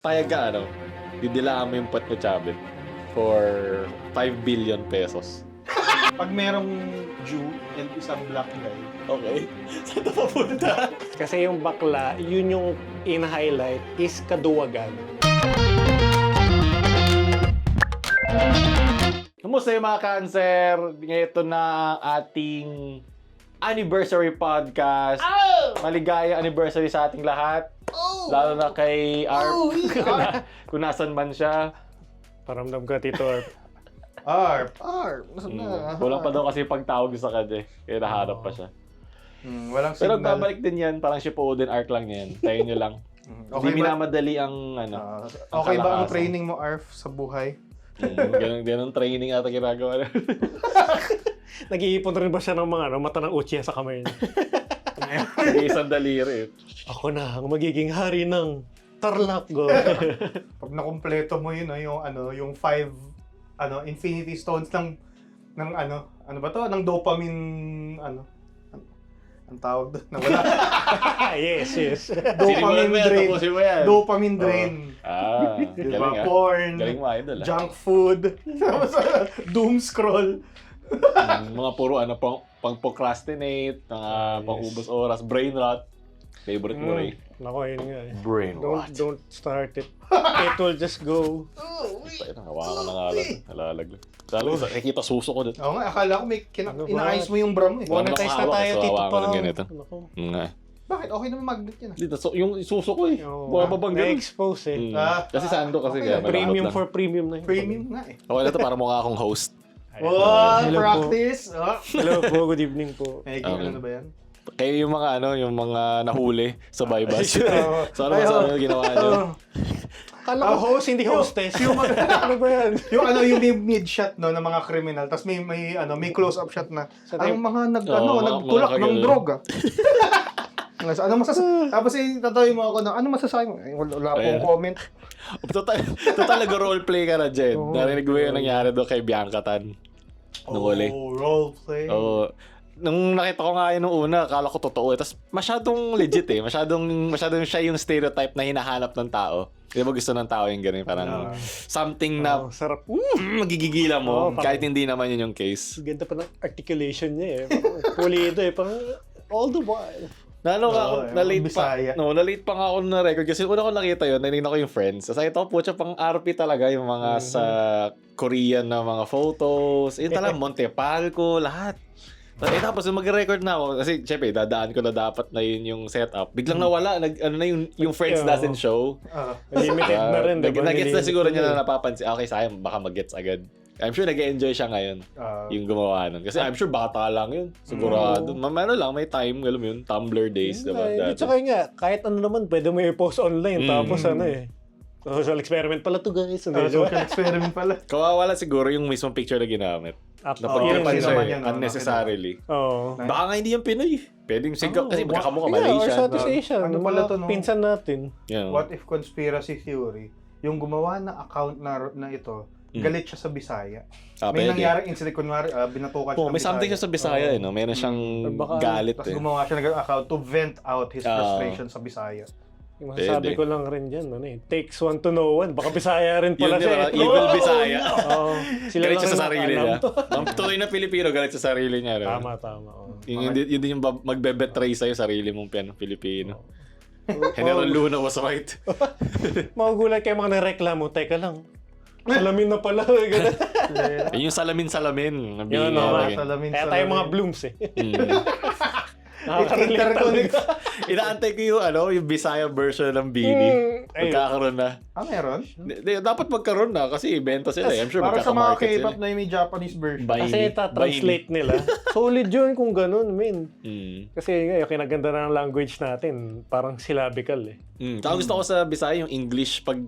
Payag ka, didilaan mo yung puwet mo Chabit for 5 billion pesos. Pag merong Jew and isang black guy, Okay? Saan ito papunta? Kasi yung bakla, yun yung in-highlight is kaduwagan. Kumusta yung mga cancer? Ito na ang ating anniversary podcast. Oh! Maligaya anniversary sa ating lahat. Oh! Lalo na kay Arp. Oh, yeah. Kung nasan man siya. Paramdam ka, Tito Arp. Arp, nasaan na? Kulang pa daw kasi pagtawag sa kanya. Kaya nahanap pa siya. Walang Pero signal. babalik din yan. Parang Shippuden arc lang yan. Tayo nyo lang. Okay Hindi ba? minamadali ang Okay ba ang kalakasan. training mo, Arf, sa buhay? Ganun training ata ginagawa. Nag-iipon rin ba siya ng mga mata ng uchiha sa kamay niya? Sige, isang daliri. Ako na ang magiging hari ng Tarlac Go. Pag nakumpleto mo yun, yung 5 infinity stones ng ano ba to? Ng dopamine, ang tawag doon? Nawala. yes. Dopamine drain. Tapusin mo yan. Dopamine drain. Galing Diba? ah. Porn, Galing mo, idol ah. junk food, doom scroll. Mga puro pang-procrastinate, pang-ubos oras, brain rot. Favorite mo rin. Nako, yun nga eh. Brain Don't start it. It will just go. Tayo na, hawakan na nga lang. Nalalaglag. Lalo, nakikita suso ko dito. Oo nga, akala ko may Ano ba? inaayos mo yung bra mo eh. Monetize na tayo, Tito Hawakan pa. ng ganito. Nako. Nga. Bakit? Okay naman magnet yun ah. Dito, yung suso ko eh. Bumababang ganun. Na-expose eh. Kasi sando kasi okay. kaya malapot Premium lang. for premium na yun. Premium nga eh. Okay na to, para mukha akong host. Oh, Hello po. practice! Hello po, good evening po. May Okay. ano ba yan? Kayo yung mga nahuli sa Baybas. Oo. So ano ba sa ano ginawa nyo? Kala ko host, hindi hostess. Ano ba yan? Yung mid shot no ng mga criminal, tapos may close up shot na Sa ang time- mga Oo, nagtulak mga ng kagano. droga. Ano tapos tatawi mo ako na ano masasabi mo? Wala Ayan. akong comment. Total nag-roleplay ka na, Jed. Narinig mo yung nangyari doon kay Bianca Tan. Nung uli. Role play. Oo. Nung nakita ko nga yun nung una, akala ko totoo eh. Tapos masyadong legit eh. Masyadong siya yung stereotype na hinahanap ng tao. Di ba gusto ng tao yung ganun? Parang something na Sarap. magigigilan mo Oo, parang- kahit hindi naman yun yung case. Ganda pa ng articulation niya eh. Pulido eh. Parang all the while. Nalo nga ako, Oo, na-late Bisaya. pa. No, na-late pa nga ako na record kasi una ko nakita yun, narinig ko yung Friends. Tapos ito po siya pang RP talaga yung mga sa Korean na mga photos. Yun talaga, Montepalco, lahat. Tapos nung mag-record na ako, kasi syempre, dadaan ko na dapat na yun yung setup. Biglang nawala, yung Friends doesn't show. Limited na rin, diba? Nag-gets na siguro niya Nilimited na napapansin. Okay, sayang, baka mag-gets agad. I'm sure nag-enjoy siya ngayon, yung gumawa nun. Kasi I'm sure bata lang yun. Sigurado. Ano lang, may time, alam mo yun, Tumblr days, diba? At saka nga, kahit ano naman, pwede mo i-post online. Tapos social experiment pala to guys. Social experiment pala. Kawawa lang siguro yung mismong picture na ginamit. Napag-tripan yun siya naman eh, yan, unnecessarily. Oo. Baka nga hindi yung Pinoy. Pwedeng sigaw, kasi magkakamukha Yeah, or Malaysian. Southeast Asian. Ano Ano pala pala to, no? Pinsan natin. Yeah. What if conspiracy theory? Yung gumawa ng account na ito, galit siya sa Bisaya. May Pwede. nangyaring incident, kunwari, binatukan siya ng May something siya sa Bisaya, eh, no? Meron siyang Baka- galit Tapos eh. gumawa siya ng account to vent out his frustration sa Bisaya. Yung masasabi Pwede. ko lang rin dyan, takes one to know one. Baka Bisaya rin Yun, pala di siya. ba? eh. Evil Bisaya. Oo. Sila Galit lang siya sa yung sarili nakaalam niya. to. Ang tuloy na Pilipino, galit sa sarili niya. no? Tama. Oo. Yun din yung magbe-betray sa'yo, sarili mong Pilipino. General Luna was right. Magugulat kayo mga nareklamo. Teka lang. Salamin na pala. Ganun. Yun yung salamin-salamin. Yun, Salamin. Kaya tayo mga blooms eh. Interconnect. Inaantay ko yung Bisaya version ng Beanie. Magkakaroon na. Meron? Dapat magkaroon na kasi ibenta sila. I'm sure Para sa mga magkakamarket K-pop sila. na may Japanese version. Kasi translate nila. Solid yun kung ganun, men. Kasi yung kinaganda na ng language natin, parang syllabical eh. Saka gusto ko sa Bisaya yung English, pag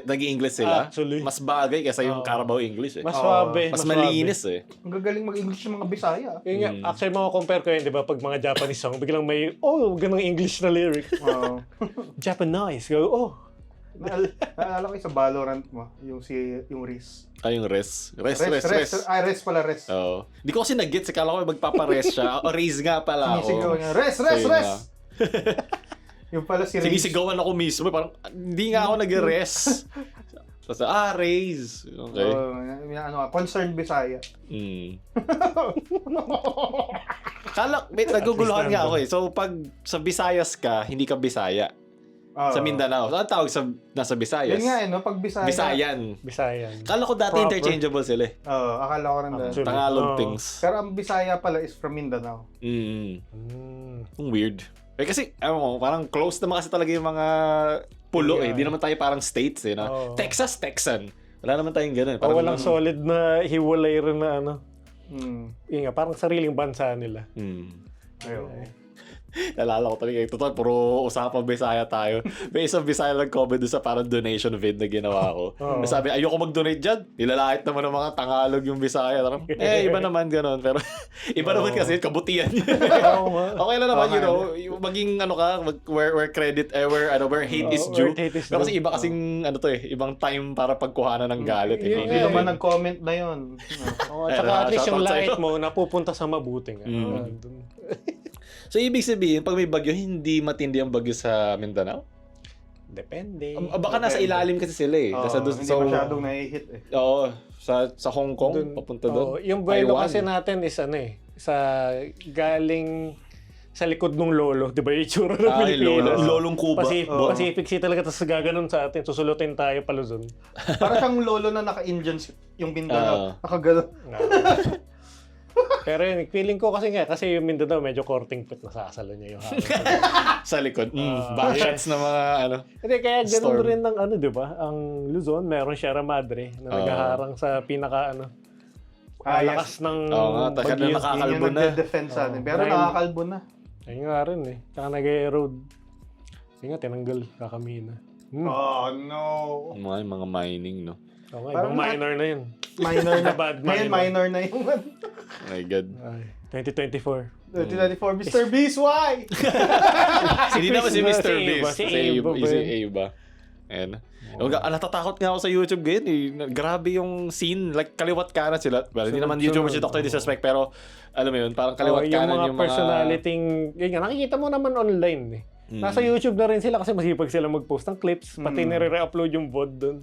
nag-i-English sila, Actually. mas bagay kaysa yung Carabao English eh. Mas suabe. Mas suabe. malinis eh. Ang gagaling mag-English yung mga Bisaya. Yun nga, actually compare ko yun, di ba? Pag mga Japanese song, biglang may, ganang English na lyric. Japanese. Go, Naalala ko yung sa Valorant mo, yung Riz. Yung res. Res. Res pala, Res. Oo. Di ko kasi nag-gets. Kala ko magpapares siya. O, raise nga pala ako. Sinisigaw niya, Res! So, yun nga. Yung pala si Rage. Sinisigawan ako mismo. Parang, hindi nga ako nag-rest. Tapos, raise. Okay. Concerned Bisaya. Naguguluhan nga ako eh. So, pag sa Visayas ka, hindi ka Bisaya. Sa Mindanao. So, ang tawag nasa Visayas? Yun nga no? Pag Bisaya. Bisayan. Kala ko dati Proper. interchangeable sila eh. Akala ko rin dahil. Actually. Tagalog Oo. things. Pero ang Bisaya pala is from Mindanao. Ang weird. Kasi, parang close naman kasi talaga yung mga pulo eh. Hindi naman tayo parang states eh. Oo. Texas, Texan. Wala naman tayong ganun. O walang solid na hiwalay rin na ano. Yun nga, parang sariling bansa nila. Ayun. Nalala ko talaga. Total, puro usapang Bisaya tayo. May isang Bisaya nag-comment doon sa parang donation vid na ginawa ko. Oo. Sabi, ayoko mag-donate dyan. Nilalait naman ng mga Tagalog yung Bisaya. Tarang, iba naman ganun. Pero iba naman kasi kabutihan. Okay lang naman, yung maging where credit, where hate is due. Pero kasi iba kasing, ibang time para pagkuhanan ng galit. Hindi naman nag-comment na yun. Tsaka at least yung shoutout light sa'yo. mo napupunta sa mabuting. So, ibig sabihin, pag may bagyo, hindi matindi ang bagyo sa Mindanao? Depende. Baka nasa ilalim kasi sila eh. Hindi masyadong nai-hit eh. Oo, sa Hong Kong, papunta doon. Yung buwelo Taiwan. kasi natin is sa galing sa likod ng lolo, di ba yung itsura ng Pilipinas? Lolong Cuba. Pacific Sea talaga, tapos gaganon sa atin, susulutin tayo pa Luzon. Para siyang lolo na naka-Indian yung Mindanao. Nakagano. Pero yun, feeling ko kasi yung Mindanao medyo courting pit, nasasalo niya yung hangin. Sa likod. Backshots na mga Hindi, kaya ganun Storm. rin ng di ba? Ang Luzon, meron Sierra Madre na naghaharang sa pinaka lakas ng bagyo. Yun nakakalbo yung na. nagde-defense sa atin. Pero nakakalbo na. Ayun nga rin eh. Tsaka nag-erode. Ayun nga, tinanggal. Kakamina. Oh, no. Mga mining, no? Okay, Parang ibang minor na yun. Minor na. Bad Ngayon, minor na yung Oh my God. Ay, 2024. 2024, Mr. Beast, why? Hindi naman si Mr. Si Ava, Beast. si Ava ba Si yun? Ava. Ayan. Natatakot nga ako sa YouTube ngayon eh. Grabe yung scene. Like, kaliwat kanan sila. Well, hindi naman YouTuber si Dr. Disrespect, pero alam mo yun, parang kaliwat kanan yung mga... personality, yun nga, nakikita mo naman online eh. Nasa YouTube na rin sila kasi masipag sila mag-post ng clips, pati nire-upload yung VOD dun.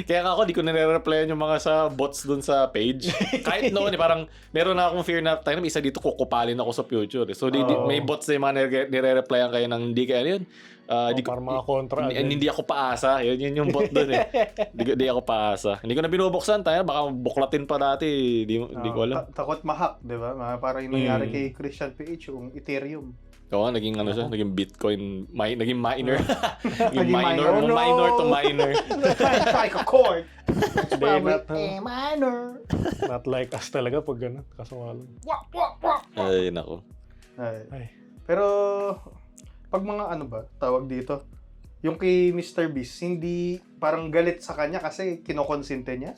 Kaya ako, di ko nire-replyan yung mga sa bots dun sa page. Kahit noon, parang meron na akong fear na tayo na isa dito kukupalin ako sa future. So, may bots na yung mga nire-replyan kayo ng hindi kaya yun. Parang mga kontra. Hindi ako paasa. Yun yung bot dun eh. Di ako paasa. Hindi ko na binubuksan tayo. Baka buklatin pa dati. Di ko alam. Takot mahak, di ba? Parang yung nangyari kay Christian PH, yung Ethereum. Oo, naging siya, naging Bitcoin, naging miner. Naging minor. minor to miner. Like a chord. Minor. Not like us talaga pag gano'n. Kasungalan. Ay, nako. Ay. Pero, pag mga tawag dito, yung kay Mr. Beast, hindi parang galit sa kanya kasi kinokonsente niya?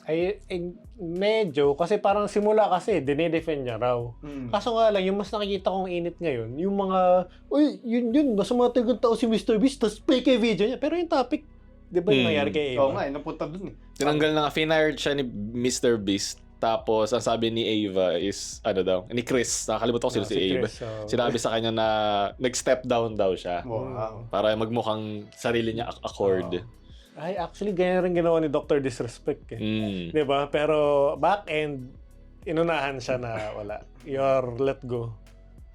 Medyo. Kasi parang simula kasi, dinedefend niya raw. Kaso nga lang, yung mas nakikita kong init ngayon, yung mga, yun, mas sumatagod tao si Mr. Beast, tapos fake video niya. Pero yung topic, di ba yung nangyari kay Ava? Oo nga, napunta dun eh. Tinanggal na nga, fired siya ni Mr. Beast. Tapos, ang sabi ni Ava is, ni Chris, nakakalimutan ko sino si Ava. Chris, Sinabi sa kanya na nag-step down daw siya. Wow. Para magmukhang sarili niya accord. Ay, actually, ganyan rin ginawa ni Dr. Disrespect eh. Di ba? Pero back end, inunahan siya na wala. You're let go.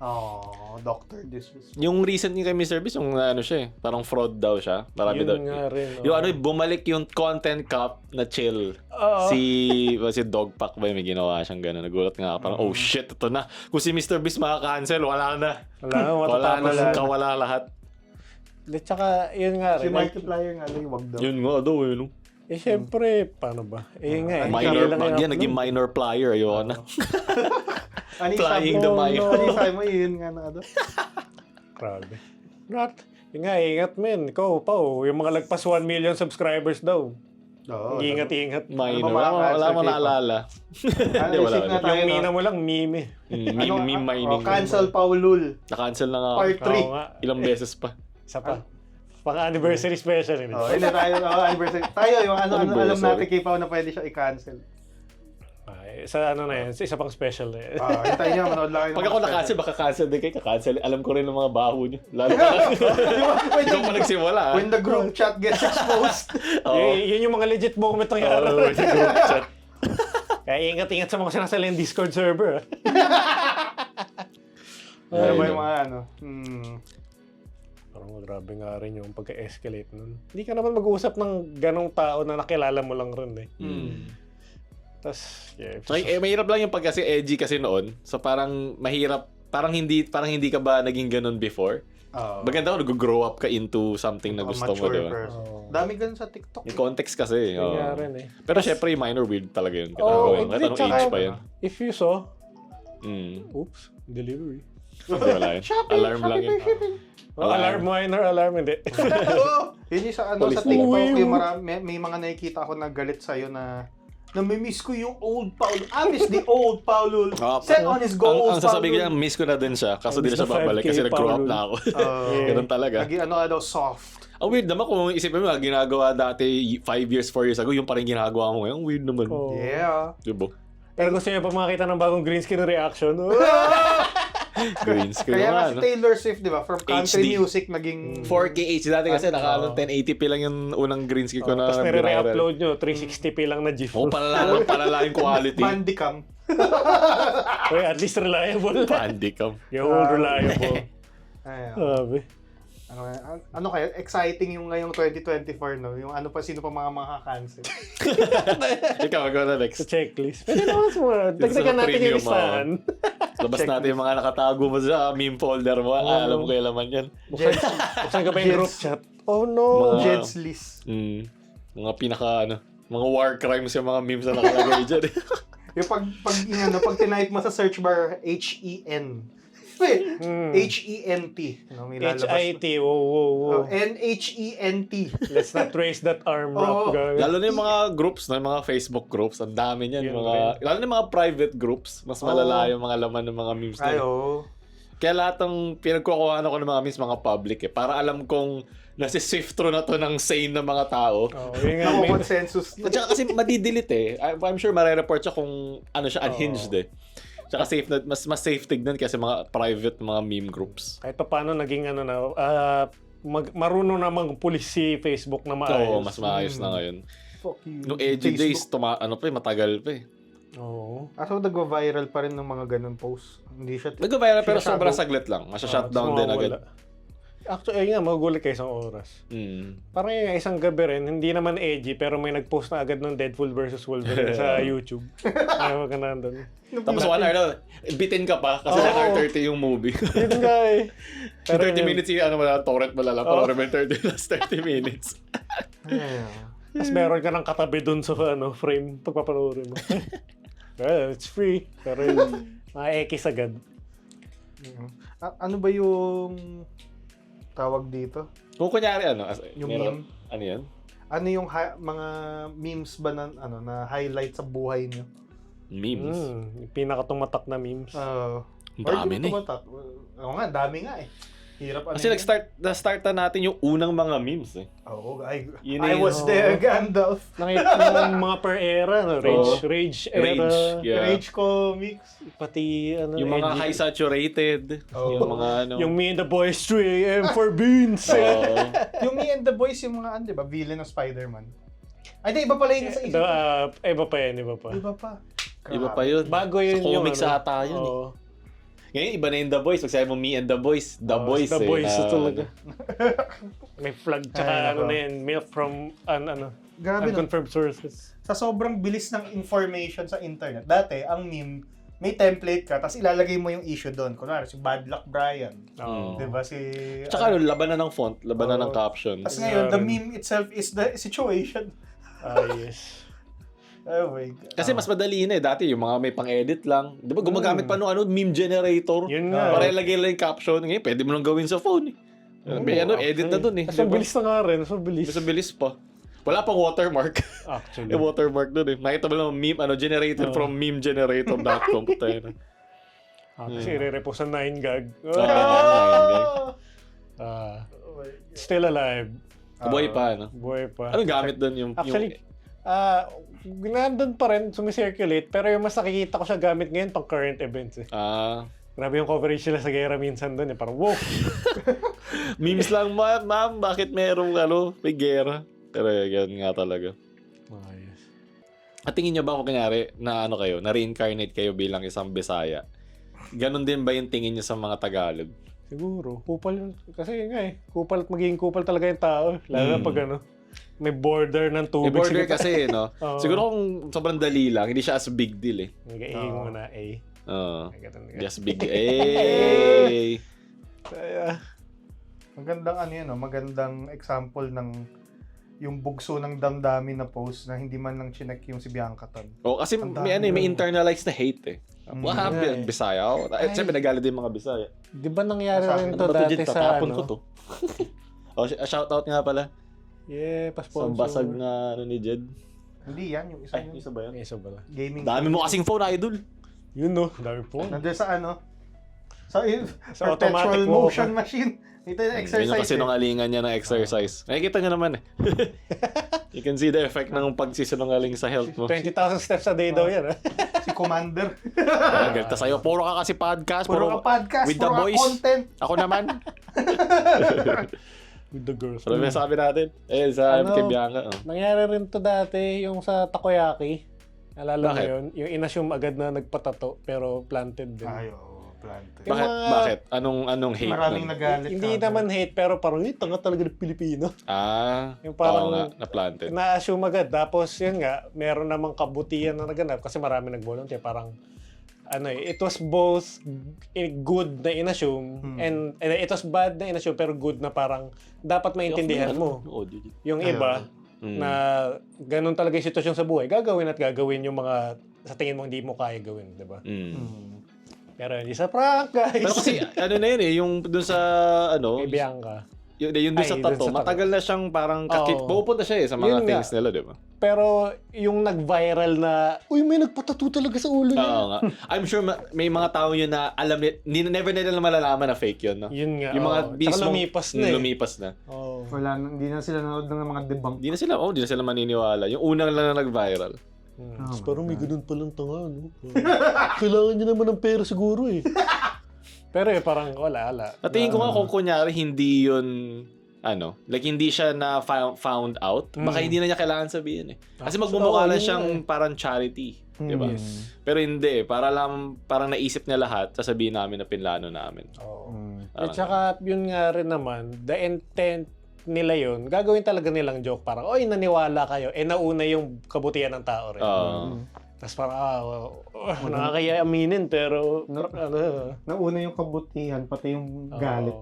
Oh, Dr. Disrespect. Yung recent niya kay Mr. Beast, yung siya eh, parang fraud daw siya. Marami Yun daw. nga rin. Yung bumalik yung content cup na chill. Oo. Si Dogpack ba may ginawa siyang gano'n. Nagulat nga ako. Parang, oh shit, ito na. Kung si Mr. Beast makaka-cancel, wala na. Wala na, kawala lahat. Tsaka, yun nga rin. Si Markiplier nga lang, wag daw. Yun nga daw, yun. Syempre, paano ba? Nga eh. Minor, naging minor player. Ayoko na. Flying the minor. Ano yung sabi mo, yun nga na Grabe. Yun nga, ingat men. Ikaw, Pao, yung mga lagpas 1 million subscribers daw. Ingat-ingat. Minor. Wala mo naalala. Yung mina mo lang, meme. Meme mining. Cancel Paulul. Na-cancel na nga. Part 3. Ilang beses pa. Isa pa. Pang-anniversary special. Hindi tayo, anniversary. Tayo, yung alam natin kay Pao na pwede siya i-cancel. Sa ano na yan, sa isa pang special na yan. Hintayin niyo, manood lang kayo ng Pag ako mga na-cancel, baka cancel din kayo. Ka-cancel. Alam ko rin ng mga baho niyo. Lalo pa When Ikaw pa nagsimula. When the group chat gets exposed. Oo. Yun yung mga legit moment ng Oo, yara. sa group chat. Kaya ingat-ingat sa mga sinasali yung Discord server. Ano ba Ayun. yung mga ano? Parang grabe nga rin yung pagka-escalate nun. Hindi ka naman mag-uusap ng ganong tao na nakilala mo lang rin eh. Tapos, yeah. So, mahirap lang yung pag kasi edgy kasi noon. So parang mahirap, parang hindi ka ba naging ganun before? Maganda kung nag-grow up ka into something na gusto mo, di ba? Dami ganun sa TikTok. Yung context kasi. Yun oo. nga rin eh. Pero syempre, minor weird talaga yun. Oh, Kahit anong tsaka, age pa yan. if you saw, Oops. delivery. Hindi, wala yun. Alarm lang yun. Alarm minor, alarm hindi. Yun yung sa, ano, Police sa TikTok, alarm. yung may mga nakikita ako na galit sa'yo na may-miss ko yung old Paul. I miss the old Paul. Set on his goals, Ang sasabihin ko lang, miss ko na din siya. Kaso di na siya Miss the babalik 5K kasi nag-grow up Paul. na ako. Yeah. Ganun talaga. Ano daw, soft. Ang weird naman kung isipin mo, ginagawa dati 5 years, 4 years ago, yung parang ginagawa mo ngayon. Ang weird naman. Oh. Yeah. Diba? Pero gusto niyo pa makita ng bagong green screen reaction. Green screen Kaya nga nga, si no? Taylor Swift, di ba? From country HD. music, naging... 4K HD dati kasi Oo. 1080p lang yung unang green screen ko na Tapos nire-upload nyo, 360p lang na GIF. Oo, palala yung quality. Bandicam. Uy, at least reliable. Bandicam. Yung reliable. Ayan. Sabi. Ano kaya? Exciting yung ngayong 2024, no? Yung ano pa, sino pa mga makakancel. Ikaw, go na Sa next. checklist. Pwede naman sa dagdagan natin yung premium, listahan. Labas natin yung mga nakatago mo sa meme folder mo. Alam ko yung laman yan. Buksan ka pa yung group chat. Oh no! Mga- Jed's list. Mga mga war crimes yung mga memes na nakalagay dyan. Yung pag tinype mo sa search bar, H-E-N. H-E-N-T. No, may lalabas. HIT. Wow. N-H-E-N-T. Let's not raise that arm Oo. rap. Lalo na yung mga groups, no? Yung mga Facebook groups, ang dami niyan. Yun Lalo na yung mga private groups, mas malala yung mga laman ng mga memes na yun. Kaya lahat ng pinagkukuhaan ako ng mga memes, mga public eh. Para alam kong nasi-sift through na to ng sane na mga tao. Oh, yun nga. Ako consensus. At saka kasi madidelete eh. I'm sure marereport siya kung ano siya, unhinged eh. Tsaka safe na, mas safe tignan kasi mga private mga meme groups. Kahit pa paano naging ano na, marunong namang pulis si Facebook na maayos. Oo, mas maayos na ngayon. Fuck you. Nung edgy days, matagal pa eh. Oo. So, nag-viral pa rin ng mga ganun posts. Hindi siya... Nag-viral pero Sinasabo. sobrang saglit lang. Masya-shutdown din agad. Actually, ayun nga, magugulat kayo isang oras. Parang yung isang gabi rin, hindi naman edgy, pero may nag-post na agad ng Deadpool versus Wolverine sa YouTube. Ayaw ka na doon. Tapos 1 hour na, bitin ka pa kasi 1 hour 30 yung movie. Yun nga eh. 30 minutes yung torrent mo lang. Pero 30 plus 30 minutes. Tapos meron ka ng katabi doon sa frame pagpapanoorin mo. Well, it's free. Pero ma-ekis agad. Ano ba yung tawag dito? Kung kunyari Yung meron, meme? ano yan? Ano yung mga memes ba na highlight sa buhay niyo? Memes. Yung pinakatumatak na memes. Ang dami na eh. Oo nga, dami nga eh. Hirap Kasi na-start na natin yung unang mga memes eh. Oo, Yun I eh, was there, Gandalf. Nakita mo mga per era, no? Rage era. Yeah. Rage comics. Pati Yung mga high saturated. Yung mga Yung Me and the Boys 3 AM for beans. Yung Me and the Boys, yung mga di ba, villain ng Spider-Man. Ay, di, iba pala yun sa isip. Iba pa yan. Iba pa. Iba pa yun. Bago yun sa yung comics ata yun eh. Ngayon, iba na yung The Boys. Pag sabi mo Me and the Boys, The Boys The eh. Boys na- talaga. May flag tsaka Ay, nako. na yan. Milk from Grabe no. unconfirmed sources. Sa sobrang bilis ng information sa internet, dati, ang meme, may template ka, tapos ilalagay mo yung issue doon. Kunwari, si Bad Luck Brian. Di ba? Si... Tsaka laban na ng font, laban na ng caption. Tapos ngayon, the meme itself is the situation. Yes. Oh my God. Kasi mas madali na eh. Dati yung mga may pang-edit lang. Di ba gumagamit pa nung meme generator? Yun nga. Para ilagay lang yung caption. Ngayon, pwede mo lang gawin sa phone eh. May edit na dun eh. Tapos ang bilis na nga rin. So bilis. Mas bilis pa. Wala pang watermark. Actually. May watermark dun eh. Nakita mo lang meme, generated from memegenerator.com. Tayo na. Kasi i-repost sa 9gag. Oh my God. Still alive. Buhay pa, no? Buhay pa. Anong gamit dun yung... Actually, Nandun pa rin, sumicirculate, pero yung mas nakikita ko siya gamit ngayon pang current events eh. Grabe yung coverage nila sa gera minsan doon eh. Parang, wow! Memes lang, ma'am, bakit merong may gera? Pero yan nga talaga. Ayos. At tingin nyo ba kung kunyari na kayo, na-reincarnate kayo bilang isang Bisaya, ganon din ba yung tingin nyo sa mga Tagalog? Siguro. Kupal yun. Kasi nga eh. Kupal at magiging kupal talaga yung tao. Lalo na pag may border ng tubig. May border kasi, no? Oo. Siguro kung sobrang dali lang, hindi siya as big deal eh. Nag-A muna, A. Oo. Ganun. Just big A. Kaya, Magandang magandang example ng yung bugso ng damdamin na post na hindi man lang chinek yung si Bianca Tan. Kasi Ang may dami may yun. internalized na hate eh. What Yeah, happened? eh. Bisaya ako. Siyempre nagalit din mga Bisaya. di ba nangyari Sa rin akin, to Ba't dati legit, sa tatapon ko to. Shoutout nga pala Yeah, sa pa-sponsor. basag na ni Jed. Hindi yan, yung isa Ay, yun. isa ba yun? Isa pala. Gaming. Dami mo kasing phone, idol. Yun no, dami po. Nandiyan sa sa Sa perpetual automatic mo. motion machine. Ito yung Yun exercise. yung kasinungalingan niya ng exercise. Nakikita niyo naman eh. You can see the effect ng pagsisinungaling sa health mo. 20,000 steps a day daw yan. Si Commander. Galta sa'yo. Puro ka kasi podcast. Puro ka podcast, with the puro ka boys. content. Ako naman. With the girls. Ano may sabi natin? Sa kay Bianca. Nangyari rin to dati yung sa takoyaki. Alala mo Bakit? yun? Yung inassume agad na nagpatato pero planted din. Ay, oo, planted. Yung Bakit? mga- Bakit? Anong hate Maraming nun? nagalit. Hindi ka. naman hate pero parang tanga talaga ng Pilipino. Yung Yung parang- oo nga, na-planted. Na-assume agad. Tapos yun nga, meron namang kabutihan na naganap kasi marami nag-volunteer. Parang it was both good na inassume and it was bad na inassume pero good na parang dapat maintindihan mo. Yung iba na ganun talaga yung sitwasyon sa buhay, gagawin at gagawin yung mga sa tingin mo hindi mo kaya gawin, di ba? Pero hindi sa prank, guys. Pero kasi na yun eh, yung dun sa Kay Bianca. yung dun sa Ay, dun tattoo, sa tattoo. matagal na siyang parang Oo. pupunta siya sa mga Yun things nga. nila, di ba? Pero yung nag-viral na, uy, may nagpatattoo talaga sa ulo niya. Oo nga. I'm sure may mga tao yun na alam never nila malalaman na fake yun, no? Yun nga. Yung mga Tsaka mismong lumipas na eh. lumipas na. Oo. Hindi na sila nanood ng mga debunk. Di na sila maniniwala. Yung unang lang na nag-viral. Tapos parang may ganun palang tanga, no? Kailangan niya naman ng pera siguro eh. Pero parang wala. At tingin ko nga kung kunyari hindi yun like hindi siya na found out, baka hindi na niya kailangan sabihin eh. Kasi magmumukha lang yun siyang nga eh. parang charity, 'di ba? Yes. Pero hindi, parang naisip niya lahat, sasabihin namin na pinlano namin. Oo. Parang At saka, yun nga rin naman, the intent nila yun, gagawin talaga nilang joke. Parang, oy, naniwala kayo. Nauna yung kabutihan ng tao rin. Tapos parang, nakakaya aminin, pero, Nauna yung kabutihan, pati yung galit.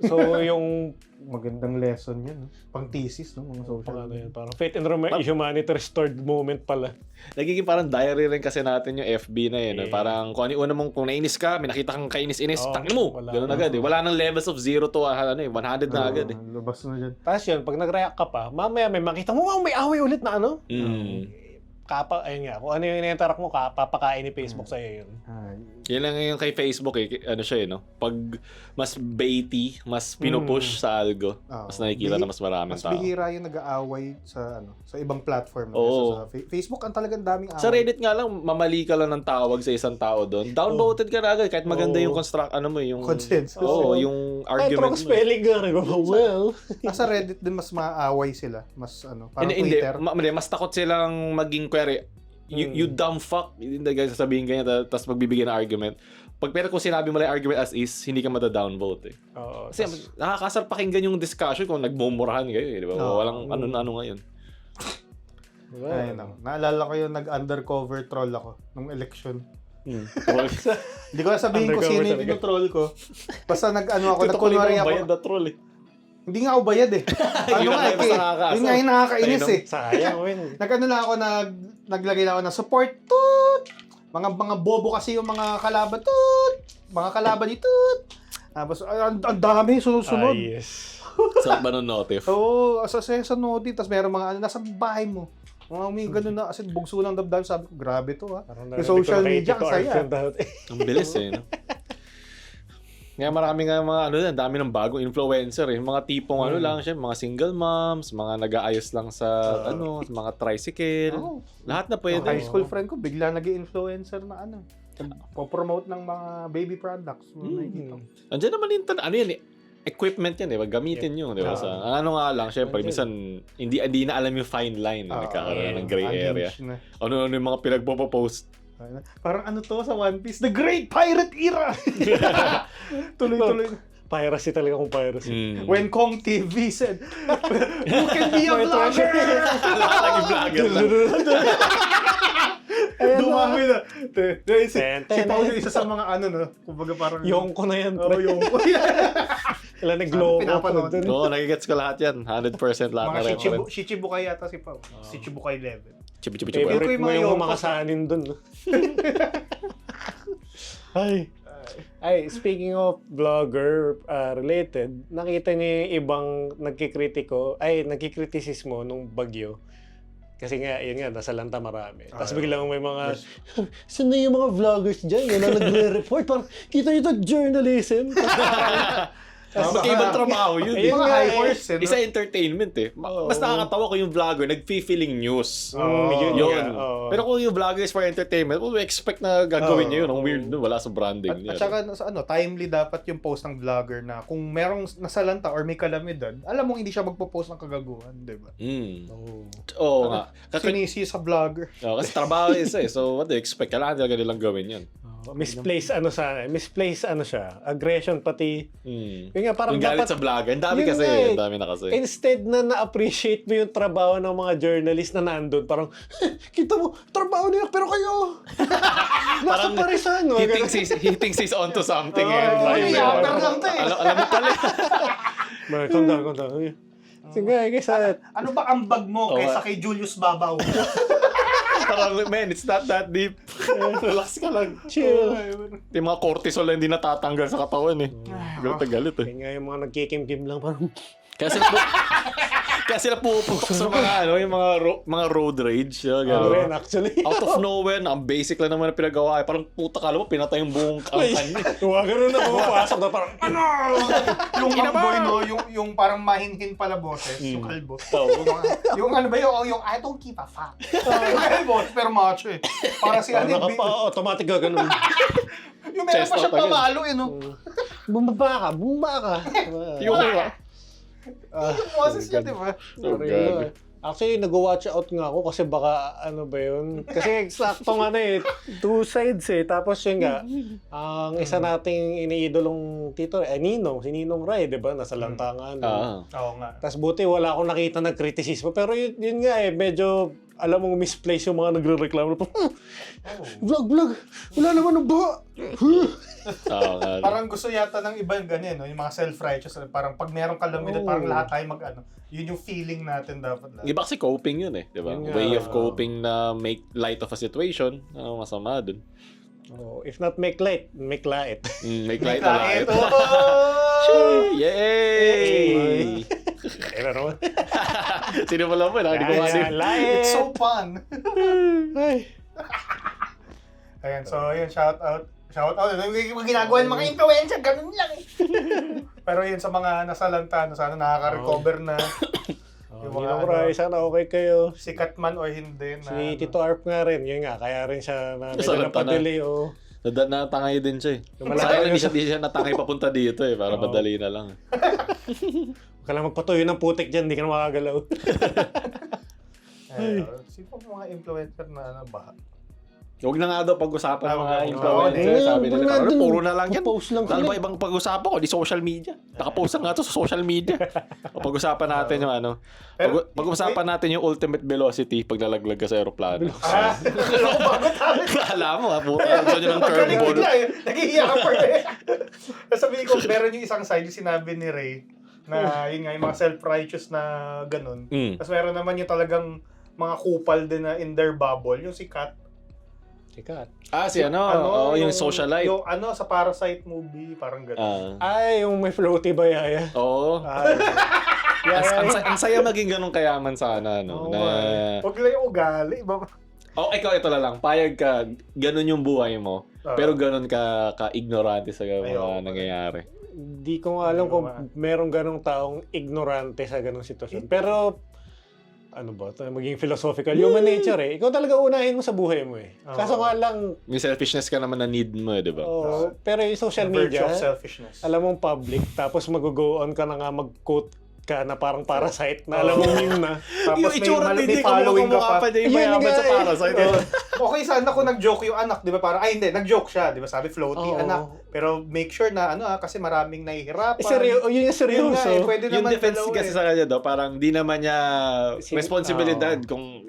So, yung, Magandang lesson yan. No? Pang thesis, no? Mga social. parang faith and humanity restored moment pala. Nagiging parang diary rin kasi natin yung FB na yun. Parang kung ano yung una mong, kung nainis ka, may nakita kang kainis-inis, tangin mo! wala Ganun na. agad eh. Wala nang levels of 0 to 100 na agad eh. Lubas na dyan. Tapos yun, pag nag-react ka pa, mamaya may makita mo, wow, may away ulit na ano? Ayun nga, kung ano yung in-interact mo, papakain ni Facebook sa'yo yun. Yan lang yung kay Facebook eh. Siya eh, no? Pag mas baity, mas pinupush sa algo, mas nakikita na mas maraming Mas tao. bihira yung nag-aaway sa ibang platform. Oo. Sa Facebook, ang talagang daming away. Sa Reddit nga lang, mamali ka lang ng tawag sa isang tao doon. Downvoted ka na agad kahit maganda yung yung Consensus. Oo, yung Ay, argument trong mo. spelling ka. Well, Sa Reddit din mas maaaway sila. Mas parang Hindi, Twitter. mas takot silang maging query. You dumb fuck. Hindi guys sasabihin ganyan tapos magbibigay ng argument. Pero kung sinabi mo lang yung argument as is, hindi ka mada-downvote eh. oo. Kasi nakakasar pakinggan yung discussion kung nagmumurahan kayo eh, di ba? Walang ano ngayon. Ayun lang. Naalala ko yung nag-undercover troll ako nung election. Hindi ko na sabihin ko Undercover sino yung talaga. tinutroll ko. Basta nagkunwari ako. Bayad na troll eh. Hindi nga ako bayad eh. Yun ang eh. basta nakakaasar. Yun nga yung nakakainis eh. Sayang, win. Nag-ano lang ako, naglagay lang ako ng support. Toot! Mga bobo kasi yung mga kalaban. Toot! Mga kalaban ni Toot! Tapos, ang dami, sunod-sunod. Yes. Sa ba nung notif? Oo, sa noti. Tapos meron mga nasa bahay mo. Mga may ganun na, kasi bugso lang dabdab. Sabi ko, grabe to ha. Parang Yung social media, ang saya. Ang bilis eh. No? Ngayon marami nga mga ang dami ng bagong influencer eh. Mga tipong lang siya, mga single moms, mga nag-aayos lang sa mga tricycle. Lahat na pwede. High school friend ko, bigla nag-influencer na po-promote ng mga baby products. Andiyan naman yan equipment yan wag gamitin yun, di ba? Nga lang, syempre, minsan, hindi na alam yung fine line, nagkakaroon ng gray area. Ano yung mga pinagpo-post. Parang to sa One Piece, The Great Pirate Era! Tuloy-tuloy. Piracy talaga kung piracy. When Kong TV said, "You can be a vlogger!" Lahat naging vlogger lang. Dumami na. Si Paul yung isa sa mga kumbaga parang... Yongko na yan. Oo, Yongko yan. Wala nag-glow Pinapanood. Oo, nagigets ko lahat yan. 100% lahat na reference. Shichibukai yata si Paul. Shichibukai level. Chibi. Favorite mo yung Yongko. mga sanin dun. Ay, speaking of vlogger related, nakita niyo yung ibang nagkikritisismo nung bagyo. Kasi nga, yun nga, nasa lanta marami. Tapos biglang may mga, saan na yung mga vloggers dyan? Yan ang nagre-report. Parang, kita nyo ito, journalism. Magkaibang trabaho yun. Ayun Mga nga, high horse, Isa entertainment Mas nakakatawa ko yung vlogger, nag-feeling news. Yun. Pero kung yung vlogger is for entertainment, we expect na gagawin niya yun. Ang weird nun, wala sa branding niya. At saka, timely dapat yung post ng vlogger na kung merong nasalanta or may kalamidad, alam mong hindi siya magpo-post ng kagaguhan, di ba? Oo nga. Sinisi sa vlogger. Kasi trabaho isa So, what do you expect? Kailangan talaga nilang gawin yun. Misplaced siya. Aggression pati. Yun nga, parang yung galit dapat, sa vlogger. Ang dami yun kasi. nga Ang dami na kasi. Instead na na-appreciate mo yung trabaho ng mga journalist na nandun, parang, kita mo, trabaho nila, pero kayo, nasa Parisan. He thinks he's onto something. Yapper lang to Alam mo pala. Calm down. Sige, kaysa... Ano ba ang bag mo kaysa kay Julius Babaw? Parang, man, it's not that deep. Relax ka lang. Chill. Yung mga cortisol na hindi natatanggal sa katawan Galit na galit Kaya nga yung mga nagkikim-kim lang, parang... Kaya sila puputok sa mga yung mga road rage. Rin, actually. Out of nowhere, ang basic lang naman na pinagawa. Parang puta ka mo, pinatay yung buong kampanya. Gano'n na pumapasok na parang, Yung amboy, yung parang mahinhin pala boses, yung kalbo. Yung yung I don't give a fuck. Yung kalbo, pero macho Para si automatic ka ganun. Yung meron pa siya pamalo Bumaba ka. Yung Yung boses niya, di ba? Actually, nag-watch out nga ako kasi baka Kasi saktong two sides Tapos yun nga, ang isa nating iniidolong tito, si Ninong Ray, di ba? Nasa lantangan. Oo nga. Tapos buti wala akong nakita ng kritisismo. Pero yun nga medyo, alam mong misplace yung mga nagre-reklamo. Vlog! Wala naman ang baha! Parang gusto yata ng iba yung mga self-righteous. Parang pag merong kalamidad, parang lahat tayo yun yung feeling natin dapat. Iba kasi coping yun di ba? Way of coping na make light of a situation. Masama dun. If not make light, make light. Make light na light. Yay! Ayun naman. Sino mo lang mo? Hindi ko It's so fun. Ayan, so yun, shout out. Yung ginagawa ng mga influencer, ganun lang Pero yun sa mga nasalanta, sana nakaka-recover na. Yung mga Ray, sana okay kayo. Sikat man o hindi. Si Tito Arp nga rin, yun nga, kaya rin siya napadali Natangay din siya Sayang hindi siya natangay papunta dito para madali na lang. Huwag ka lang magpatuyo ng putik dyan, hindi ka na makagalaw. Sino mga influencer na baha? Huwag na nga daw pag-usapan ng mga influencer. Sabi nila, puro na lang yan. Lalo ba ibang pag-usapan ko? Di social media. Nakapost nga to sa social media. O pag-usapan natin yung pag-usapan natin yung ultimate velocity pag nalaglag ka sa aeroplano. Alam mo puro. Gusto nyo ng curveball. Nag-iiyak ka pa Sabi ko, meron yung isang side, yung sinabi ni Ray, na yun nga, yung mga self-righteous na ganun. Tapos meron naman yung talagang mga kupal din na in their bubble. Yung si Kat. Sikat. Yung socialite. Yung sa Parasite movie, parang gano'n. Yung may floaty ba yaya? Oo. Ang saya maging ganun kayaman sana, Huwag lang yung ugali. ikaw ito na lang. Payag ka, ganun yung buhay mo. Pero ganun ka ignorante sa mga nangyayari. Hindi ko nga alam kung merong ganong taong ignorante sa ganong sitwasyon. Pero, ano ba, maging philosophical, human nature eh. Ikaw talaga unahin mo sa buhay mo eh. Kaso nga lang, May selfishness ka naman na need mo, di ba? pero yung social Virtue media, of selfishness. alam mong public, tapos mag-go on ka na nga mag-quote ka na parang parasite na alam mo yun na. Tapos Yung itsura may hindi ko following ka pa. pa niya yung Yun mayaman nga sa eh. Parasite. Okay, sana kung nag-joke yung anak, di ba? Parang, hindi, nag-joke siya, di ba? Sabi, floaty, Oo. anak. Pero make sure na, kasi maraming nahihirapan. Yun yung Yun seryoso. nga, pwede Yung naman defense dalawa kasi sa kanya daw, parang di naman niya responsibilidad Oo.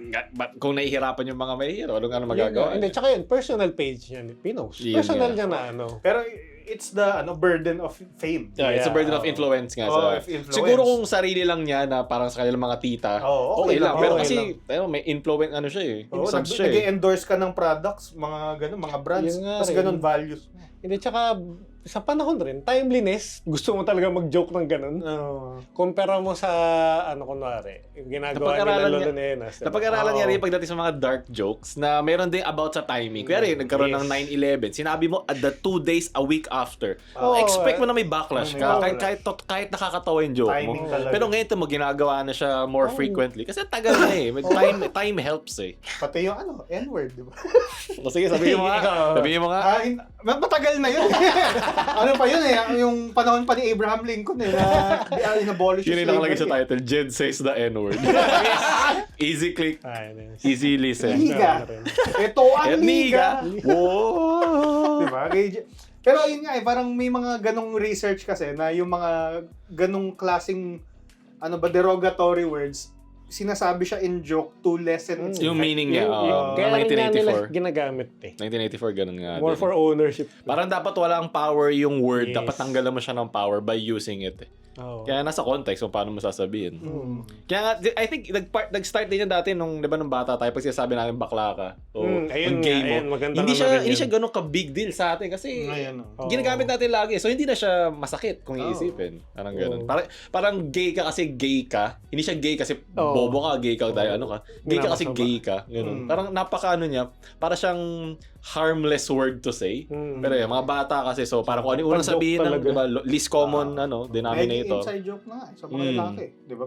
kung nahihirapan yung mga mahihirap. Ano nga na Yun nga. magagawa? Hindi, tsaka yun, personal page niya ni Pinos. Yun Personal nga. niya na Pero it's the burden of fame. Yeah, it's a burden of Oo. influence nga. Of influence. Siguro kung sarili lang niya na parang sa kanilang mga tita, okay lang. Pero okay kasi lang. may influence ano siya eh. Oo, Subs siya eh. nag-endorse ka ng products, mga brands, Yun nga tapos rin. ganun values. Hindi, tsaka sa panahon rin, timeliness, gusto mo talaga mag-joke ng ganun. Kumpara mo sa, kunwari, yung ginagawa nila Lolo Nenas. diba? Napag-aralan niya rin pagdating sa mga dark jokes na meron din about sa timing. Kaya rin, nagkaroon ng 9/11. Sinabi mo, at the 2 days a week after. Expect mo na may backlash ka. Kahit nakakatawa yung joke mo. Timing talaga. Pero ngayon ito mo, ginagawa na siya more frequently. Kasi tagal na eh. Time helps eh. Pati yung N-word, di ba? O sige, sabihin mo nga. Sabihin mo nga. Matagal na yun. Ano pa yun eh, yung panahon pa ni Abraham Lincoln na in-abolish Yun yung nakalagay sa title. Jed says the N-word. Easy click. Easy listen. Liga. Ito ang liga. Wow. Di ba? Pero yun nga parang may mga ganong research kasi na yung mga ganong klaseng derogatory words, sinasabi siya in joke to lessen its Yung meaning niya. Kaya rin nga nila 1984. ginagamit eh. 1984, ganun nga. More din. for ownership. Parang dapat walang power yung word. Yes. Dapat tanggalan mo siya ng power by using it. Oh. Kaya nasa context kung paano mo sasabihin. Kaya nga, I think, nag-start din yan dati nung bata tayo pag sinasabi natin bakla ka. O Ayun gay nga, mo. ayun, maganda Hindi nga na rin hindi yun. siya ganun ka-big deal sa atin kasi Ngayon, ginagamit natin lagi. So, hindi na siya masakit kung iisipin. Parang ganun. Parang gay ka kasi gay ka. Hindi siya gay kasi bobo ka, gay ka dahil ano ka. Gay ka kasi gay ka. Ganun. Parang napaka niya, para siyang harmless word to say. Pero yung mga bata kasi, so parang kung ano yung unang sabihin ng, diba, least common denominator. Inside joke na nga sa mga lalaki. Di ba?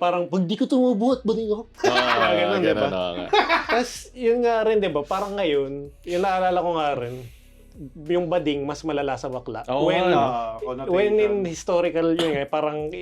Parang pag di ko tumubuhat, bading ako. Ganun, diba? nga. Tapos, yun nga rin, di ba? Parang ngayon, yung naalala ko nga rin, yung bading mas malala sa bakla. Oo, When in historical yun nga, parang,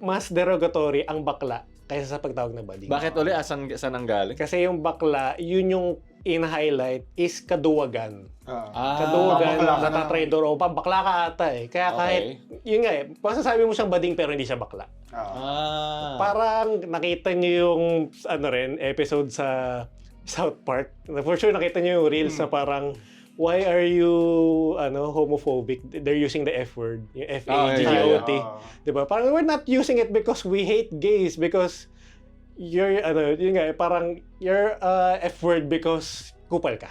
mas derogatory ang bakla kaysa sa pagtawag na bading. Bakit uli? Saan ang galing? Kasi yung bakla, yun yung in-highlight is kaduwagan. Kaduwagan, bakla ka na. natatrader o bakla ka ata eh. Kaya kahit, yun nga eh, masasabi mo siyang bading pero hindi siya bakla. Parang nakita niyo yung episode sa South Park. For sure nakita niyo yung reels na parang why are you homophobic? They're using the F word, yung F-A-G-G-O-T. Diba? Parang we're not using it because we hate gays, because you're yun nga, parang you're F word because kupal ka.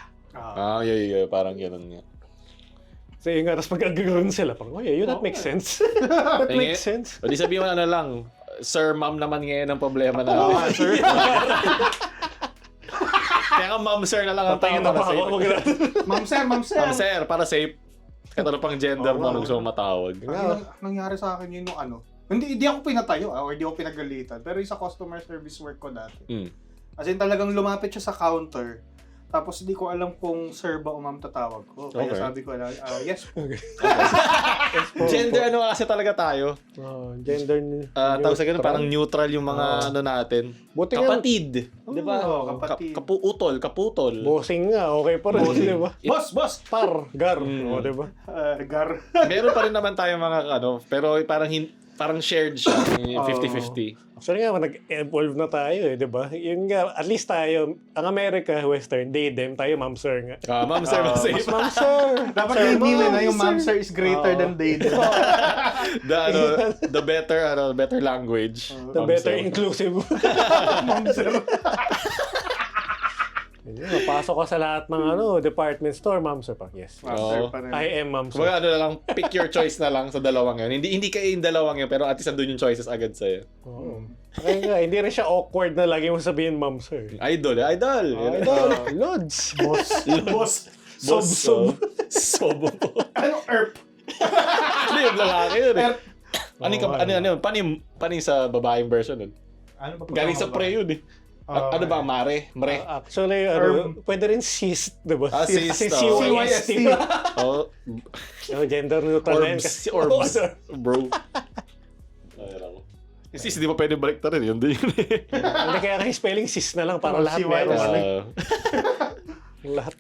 Yeah, parang gano'n nga. So yun nga, tapos mag-agree sila, parang, oh yeah, that makes sense. That makes sense. O di sabihin mo lang, sir, ma'am naman ngayon ang problema na. Sir. Kaya ka ma'am, sir na lang ang Tayo tawag na para pa ako. safe. Ma'am sir. Ma'am, sir, para safe. Katalo pang gender mo nung gusto mo matawag. Nangyari sa akin yun nung Hindi ako pinatayo or hindi ako pinagalitan. Pero yung sa customer service work ko dati. As in talagang lumapit siya sa counter. Tapos hindi ko alam kung sir ba o ma'am tatawag ko. Kaya sabi ko yes po. Gender kasi talaga tayo. Gender. Tawag sa ganun, parang neutral yung mga natin. Buti kapatid. Di ba? Kapatid. Kaputol. Bossing nga, okay pa rin, di ba? Boss! Gar. Di ba? Gar. Meron pa rin naman tayo mga pero parang shared siya, 50-50. Actually nga, nag-evolve na tayo di ba? Yun nga, at least tayo, ang America, Western, they, them, tayo, ma'am, sir nga. Ma'am, sir, safe. Ma'am, sir! Dapat yung nila na yung ma'am, sir is greater than they. The better language. The better inclusive. Ma'am, sir. Pasok ka sa lahat ng department store, ma'am, sir. Yes. I am ma'am, sir. Kumbaga lang, pick your choice na lang sa dalawang yun. Hindi kayo yung dalawang yun, pero at least andun yung choices agad sa'yo. Kaya nga, hindi rin siya awkward na lagi mo sabihin, ma'am, sir. Idol. Idol, Lods. Boss. Sob. Sob. Ano, ERP? Ano yung lalaki yun eh? ERP. Ano? Paano yung sa babaeng version nun? Ano ba? Galing sa pre yun eh. Ano ba, Mare? Actually, pwede rin cis, diba? Cis. Kasi CYST. CYST. Oh, Gender neutral na yun. Orbs. Bro. Ay, lang. Yung sis, di ba pwede balik rin? Yun din yun eh. Hindi kaya kayo spelling cis na lang para lahat CYST. meron. Lahat.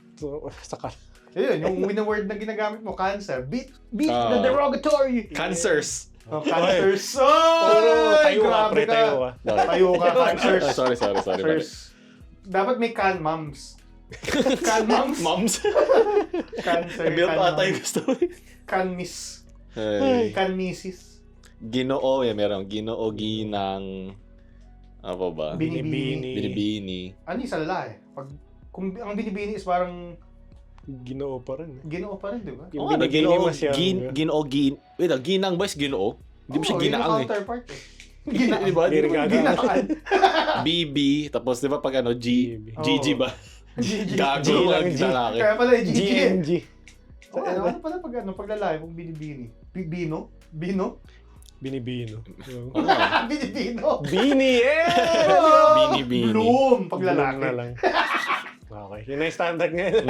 Saka. Yun, yung word na ginagamit mo, cancer. Beat the derogatory. Cancers. Cancers. Tayo ka, pre. Tayo ka. Tayo ka, cancers. Sorry. Cancers. Dapat may can moms. Can moms? Moms? Cancer. Built can ata yung moms. gusto. Can miss. Ay. Can missis. Ginoo, meron. Ginoo, ginang... Ano ba? Binibini. Ano yung salala eh? Kung ang binibini is parang Ginoo pa rin. ginoo pa rin, di ba? Yung binibini mas yan. Wait, ginang ba is ginoo? Hindi mo siya Oo, yun yung ginaang eh. counterpart eh. Di ba? Hindi rin gagawin. Ginaan. BB, tapos di ba pag GG ba? GG. Gago lang G. lalaki. Kaya pala yung GG eh. GNG. Ano pala pag lalaki, pag binibini? Bino? Binibino. Binibino. Bini, yeah! Bini. Bloom, pag lalaki. Na lang. Okay, yun na yung standard ngayon.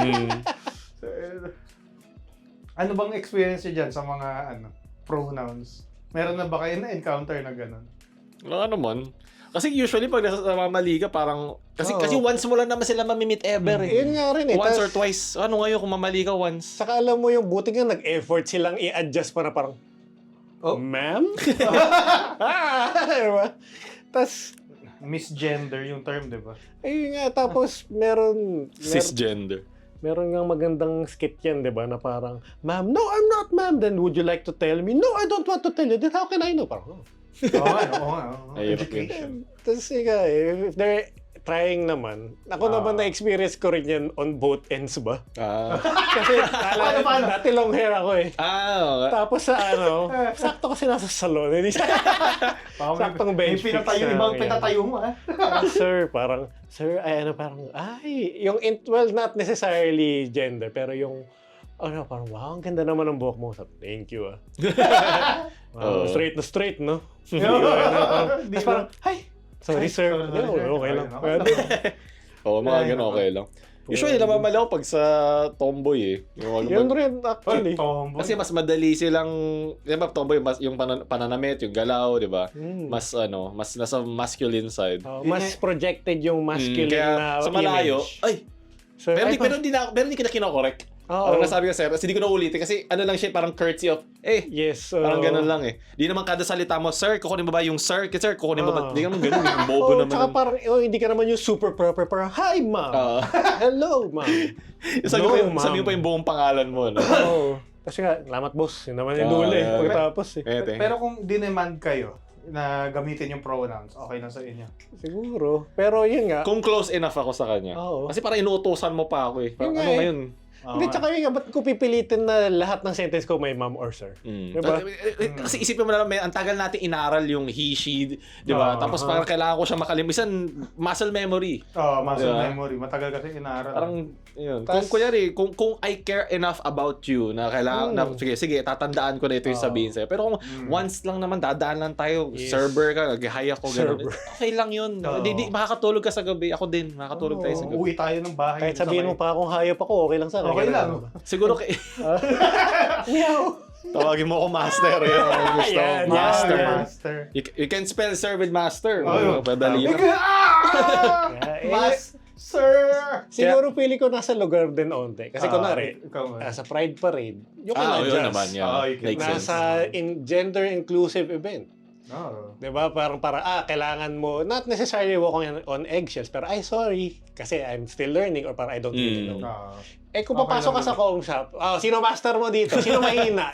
Ano bang experience nyo dyan sa mga pronouns? Meron na ba kayo na-encounter na gano'n? Ano man. Kasi usually pag namamali ka parang... Kasi once mo lang naman sila mamimit ever eh. Yun nga rin eh. Once or twice. Ano ngayon kung mamali ka once? Saka alam mo yung buti nga nag-effort silang i-adjust para parang, ma'am? Diba? Tas, Misgender yung term, di ba? ayun nga, tapos meron Cisgender. meron nga magandang skit yan, di ba, na parang, ma'am, no, I'm not ma'am, then would you like to tell me? No, I don't want to tell you, then how can I know? Parang, Oo nga. Ayun. Education. Tapos if they're trying naman, ako naman na-experience ko rin yan on both ends ba? Kasi Paano? dati long hair ako eh. Okay. Tapos sa sakto kasi nasa salon. Hindi siya. Saktong bench fix pinatayo, na ibang yan. pinatayo mo Sir, yung, not necessarily gender, pero yung, parang, wow, ang ganda naman ng buhok mo. Sabi, thank you Wow, straight na straight, no? Tapos parang, hi! Sorry, sir. Okay lang. Oo, mga ganun okay lang. Usually, namamali ako pag sa tomboy eh. Yun rin, actually. Kasi mas madali silang, di ba, tomboy, yung pananamit, yung galaw, di ba? Mas nasa masculine side. Mas projected yung masculine Kaya na sa malayo, image. ay! Sir, Pero hindi kita kinokorek. Parang nasabi ko, sir, kasi hindi ko na ulitin. Kasi ano lang siya, parang courtesy of, yes. Parang ganun lang eh. Di naman kada salita mo, sir, kukunin mo ba yung sir? Sir, kukunin mo ba? Di naman ganun. Yung bobo naman. Tsaka parang, hindi ka naman yung super proper. Parang, hi, ma'am. Hello, ma'am. Sabi mo pa yung buong pangalan mo, no? Kasi nga, salamat boss. Yun naman yung dulo eh. Pagkatapos eh. Pero kung dinemand kayo na gamitin yung pronouns, okay lang sa inyo? Siguro. Pero yun nga. Kung close enough ako sa kanya. Kasi parang inuutosan mo pa ako eh. Parang, ano ngayon? Hindi, tsaka yun nga, ba't ko pipilitin na lahat ng sentence ko may ma'am or sir? Diba? Kasi isipin mo na lang, ang tagal natin inaral yung he, she, di ba? Tapos parang kailangan ko siya makalimutan. Muscle memory. Muscle memory. Matagal kasi inaral. Parang, yun. Kung I care enough about you, na kailangan, sige, tatandaan ko na ito yung sabihin sa'yo. Pero kung once lang naman, dadaan lang tayo, server ka, nag-hi ako, gano'n. Okay lang yun. Makakatulog ka sa gabi. Ako din, makakatulog tayo sa gabi. Uwi tayo ng bahay. Kahit sabihin mo pa akong hayop ako, okay lang sa akin. Okay lang. Siguro Meow! tawagin mo ako master. Yun ang gusto. Yan, Master. You can spell sir with master. Padali lang. Master! Siguro pili ko nasa lugar din onte. Kasi kunwari, ikaw sa Pride Parade, yung yun naman. Makes sense. nasa gender inclusive event. Diba? Parang kailangan mo, not necessarily walking on eggshells, pero sorry, kasi I'm still learning or parang I don't really know. Kung papasok ka sa com shop, sino master mo dito? Sino mahina?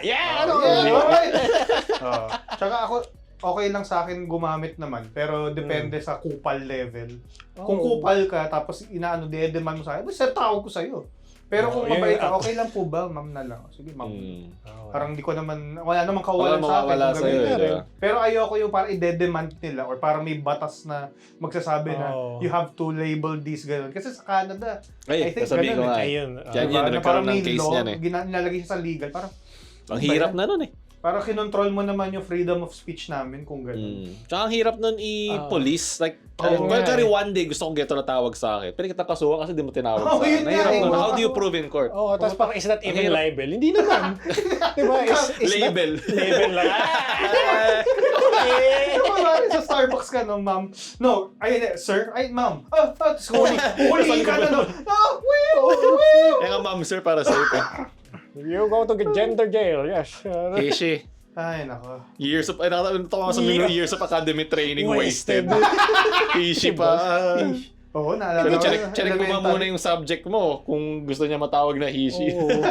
Tsaka ako, okay lang sa akin gumamit naman, pero depende sa kupal level. Kung kupal ka, tapos demand mo sa akin, sir, tawag ko sa'yo. Pero kung yun, mabait ka, okay lang po ba? Ma'am na lang. Sige, ma'am. Okay. Parang di ko naman, wala namang Wala kawalan sa akin. mawawala kung sa'yo, ganun. diba? Pero ayoko yung parang i-demand nila or parang may batas na magsasabi na you have to label this gano'n. Kasi sa Canada, I Ay, think sasabihin ko ganun nga. Ayun. Yan diba? yun, Na nagkaroon parang ng may case law, niyan eh. nilalagay siya sa legal. Parang, Ang hirap na nun eh. parang kinontrol mo naman yung freedom of speech namin kung gano'n. Tsaka ang hirap nun i-police. Like, Oo nga kaya one day gusto kong geto na tawag sa akin. Pero kita kasuha kasi di mo tinawag sa akin. Yun nga Nahirap eh. nun. How do you prove in court? Oh, tapos parang is that even Ang hirap. libel? Hindi naman. Diba? Is Label. label lang. Wala sa Starbucks ka, no, ma'am? No, ayun sir? Ay, ma'am. Tapos huli ka na, no? Kaya nga ma'am sir para sa ito. You go to gender jail, yes. Hishi. Ay, nako. Years of, ay nakatawa ko sa menu, years of academic training wasted. Hishi pa. Oo, naalala Pero ko. check mo muna yung subject mo kung gusto niya matawag na hishi. Oo.